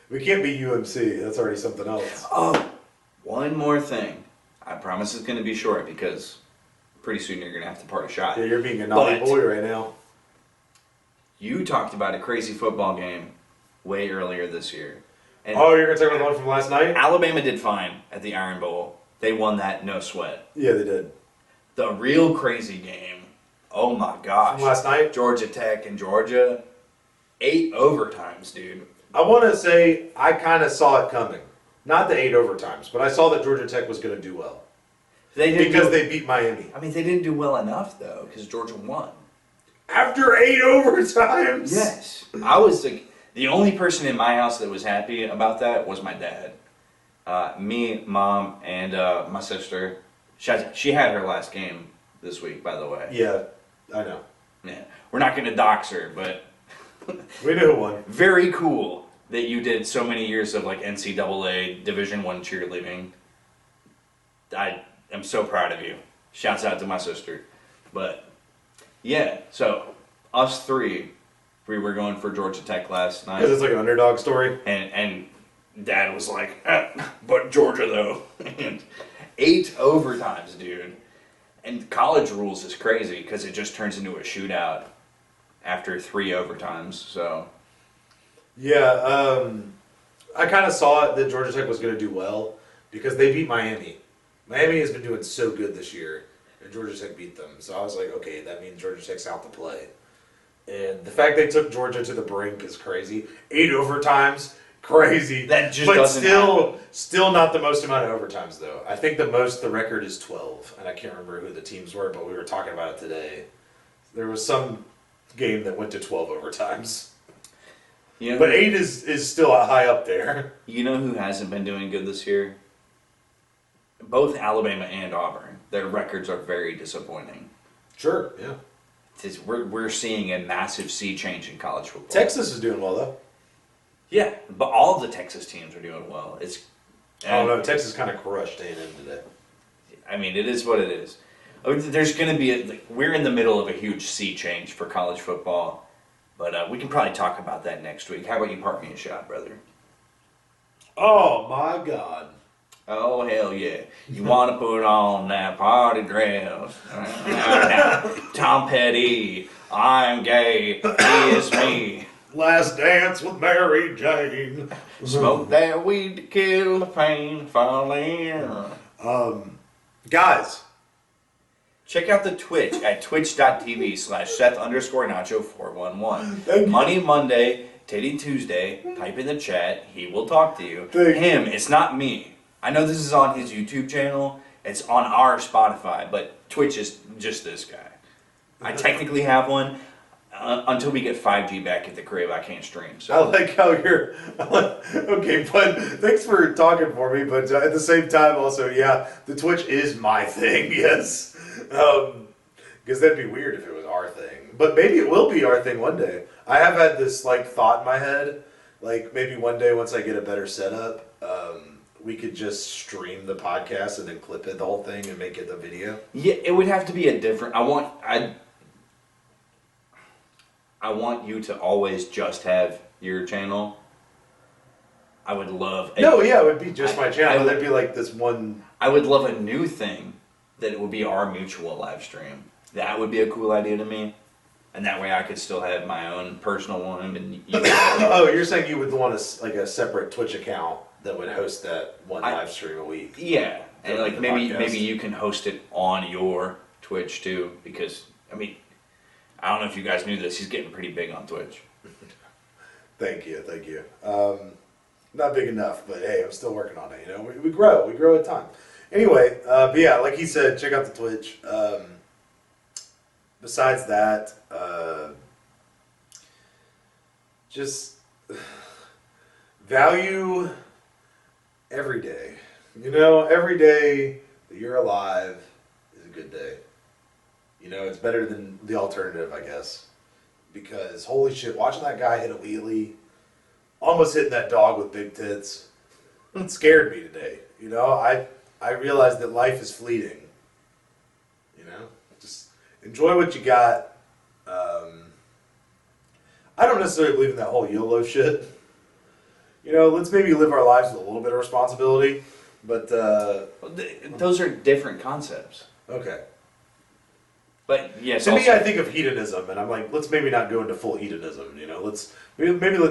We can't be UMC. That's already something else. Oh, one more thing. I promise it's going to be short because pretty soon you're going to have to part a shot. Yeah, you're being a naughty boy right now. You talked about a crazy football game way earlier this year. And you're going to talk about the one from last night? Alabama did fine at the Iron Bowl. They won that no sweat. Yeah, they did. The real crazy game, oh my gosh. From last night? Georgia Tech and Georgia, 8 overtimes, dude. I want to say I kind of saw it coming. Not the 8 overtimes, but I saw that Georgia Tech was going to do well. They beat Miami. I mean, they didn't do well enough, though, because Georgia won. After 8 overtimes? Yes. I was the only person in my house that was happy about that was my dad. Me, Mom, and my sister. She had her last game this week, by the way. Yeah, I know. Yeah. We're not going to dox her, but... We knew who won. Very cool that you did so many years of like NCAA Division I cheerleading. I am so proud of you. Shouts out to my sister. But yeah, so us three, we were going for Georgia Tech last night. Because it's like an underdog story. And Dad was like, but Georgia though. And 8 overtimes, dude. And college rules is crazy because it just turns into a shootout after 3 overtimes. So yeah, I kind of saw it that Georgia Tech was going to do well because they beat Miami. Miami has been doing so good this year, and Georgia Tech beat them. So I was like, okay, that means Georgia Tech's out to play. And the fact they took Georgia to the brink is crazy. 8 overtimes, crazy. That just doesn't happen. Still not the most amount of overtimes though. I think the record is 12, and I can't remember who the teams were, but we were talking about it today. There was some game that went to 12 overtimes. You know But 8 is still high up there. You know who hasn't been doing good this year? Both Alabama and Auburn. Their records are very disappointing. Sure, yeah. We're seeing a massive sea change in college football. Texas is doing well, though. Yeah, but all of the Texas teams are doing well. Oh, no, Texas kind of crushed A&M today. I mean, it is what it is. There's going to be we're in the middle of a huge sea change for college football, but we can probably talk about that next week. How about you part me a shot, brother? Oh, my God. Oh, hell yeah. You want to put on that party dress. Tom Petty, I'm gay, he is me. Last dance with Mary Jane. Smoke that weed to kill the pain, fall in. Guys. Check out the Twitch at twitch.tv/Seth_Nacho411. Thank you. Money Monday, Titty Tuesday, type in the chat, he will talk to you. Thank you. Him, it's not me. I know this is on his YouTube channel, it's on our Spotify, but Twitch is just this guy. I technically have one. Until we get 5G back at the crib, I can't stream. So I like how you're... okay, but thanks for talking for me, but at the same time also, yeah, the Twitch is my thing, yes. Because that'd be weird if it was our thing. But maybe it will be our thing one day. I have had this thought in my head, maybe one day once I get a better setup, we could just stream the podcast and then clip it, the whole thing, and make it a video. yeah, it would have to be a different. I want you to always just have your channel. I would love. No, yeah, it would be just my channel. That'd be this one. I would love a new thing that it would be our mutual live stream. That would be a cool idea to me. And that way I could still have my own personal one. And you Oh, you're saying you would want a separate Twitch account that would host that one live stream a week? Yeah, and maybe you can host it on your Twitch too, because I don't know if you guys knew this. He's getting pretty big on Twitch. Thank you. Not big enough, but hey, I'm still working on it. We grow with time. Anyway, but yeah, like he said, check out the Twitch. Besides that, just value every day. Every day that you're alive is a good day. It's better than the alternative, I guess. Because, holy shit, watching that guy hit a wheelie, almost hitting that dog with big tits, it scared me today. I realized that life is fleeting. Just enjoy what you got. I don't necessarily believe in that whole YOLO shit. Let's maybe live our lives with a little bit of responsibility. But, those are different concepts. Okay. But yes, to me, I think of hedonism, and I'm like, let's maybe not go into full hedonism. Let's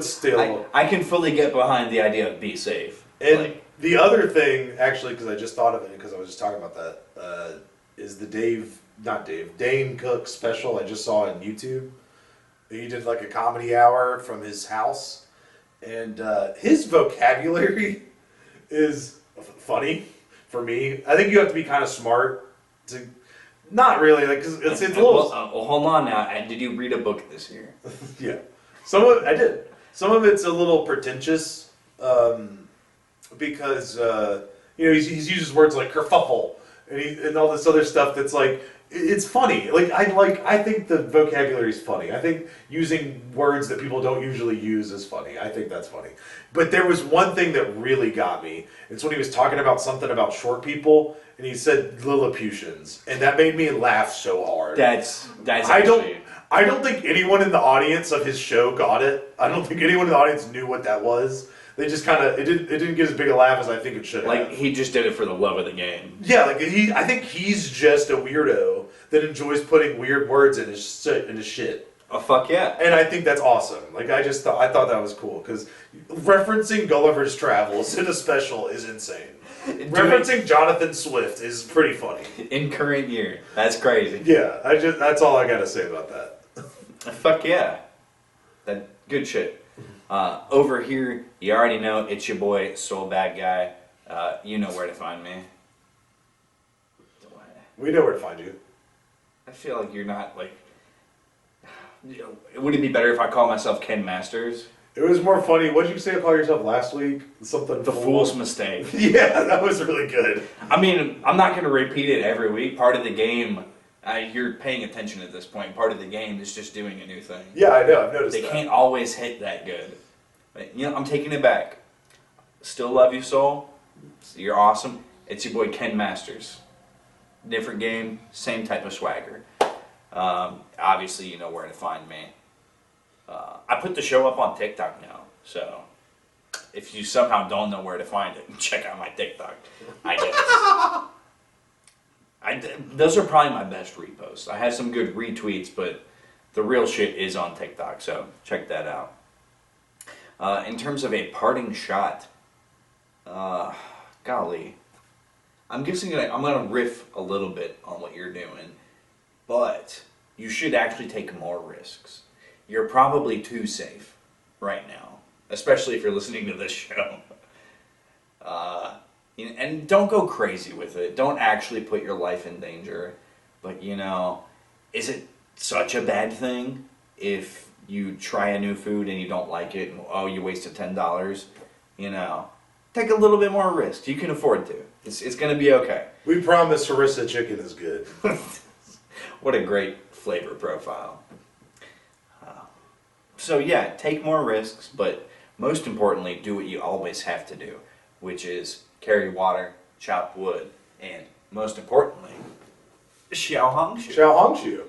still. I can fully get behind the idea of be safe. And the other thing, actually, because I just thought of it, because I was just talking about that, is the Dane Cook special I just saw on YouTube. He did a comedy hour from his house, and his vocabulary is funny for me. I think you have to be kind of smart to. Not really, because it's a little. Hold on now. Did you read a book this year? Yeah, I did. Some of it's a little pretentious, because he uses words like kerfuffle and all this other stuff that's it's funny. I think the vocabulary is funny. I think using words that people don't usually use is funny. I think that's funny. But there was one thing that really got me. It's when he was talking about something about short people. And he said Lilliputians, and that made me laugh so hard. That's. I don't think anyone in the audience of his show got it. I don't think anyone in the audience knew what that was. They just kind of it didn't get as big a laugh as I think it should have. He just did it for the love of the game. Yeah, I think he's just a weirdo that enjoys putting weird words in his shit. Oh fuck yeah! And I think that's awesome. I thought that was cool because referencing Gulliver's Travels in a special is insane. Referencing Jonathan Swift is pretty funny. In current year. That's crazy. Yeah, that's all I gotta say about that. Fuck yeah. That good shit. Over here, you already know it's your boy, Soul Bad Guy. You know where to find me. We know where to find you. I feel like you're not would it be better if I call myself Ken Masters? It was more funny. What did you say to call yourself last week? Something. The fool's mistake. Yeah, that was really good. I mean, I'm not going to repeat it every week. Part of the game, you're paying attention at this point. Part of the game is just doing a new thing. Yeah, I know. I've noticed They that. can't always hit that good. But, I'm taking it back. Still love you, Soul. You're awesome. It's your boy Ken Masters. Different game, same type of swagger. Obviously, you know where to find me. I put the show up on TikTok now, so if you somehow don't know where to find it, check out my TikTok. Those are probably my best reposts. I have some good retweets, but the real shit is on TikTok, so check that out. In terms of a parting shot, golly, I'm guessing I'm gonna riff a little bit on what you're doing, but you should actually take more risks. You're probably too safe right now, especially if you're listening to this show. And don't go crazy with it. Don't actually put your life in danger. But is it such a bad thing if you try a new food and you don't like it and you wasted $10? Take a little bit more risk. You can afford to. It's going to be okay. We promise harissa chicken is good. What a great flavor profile. So yeah, take more risks, but most importantly, do what you always have to do, which is carry water, chop wood, and most importantly, xiao hang shu. Xiao Hongshu.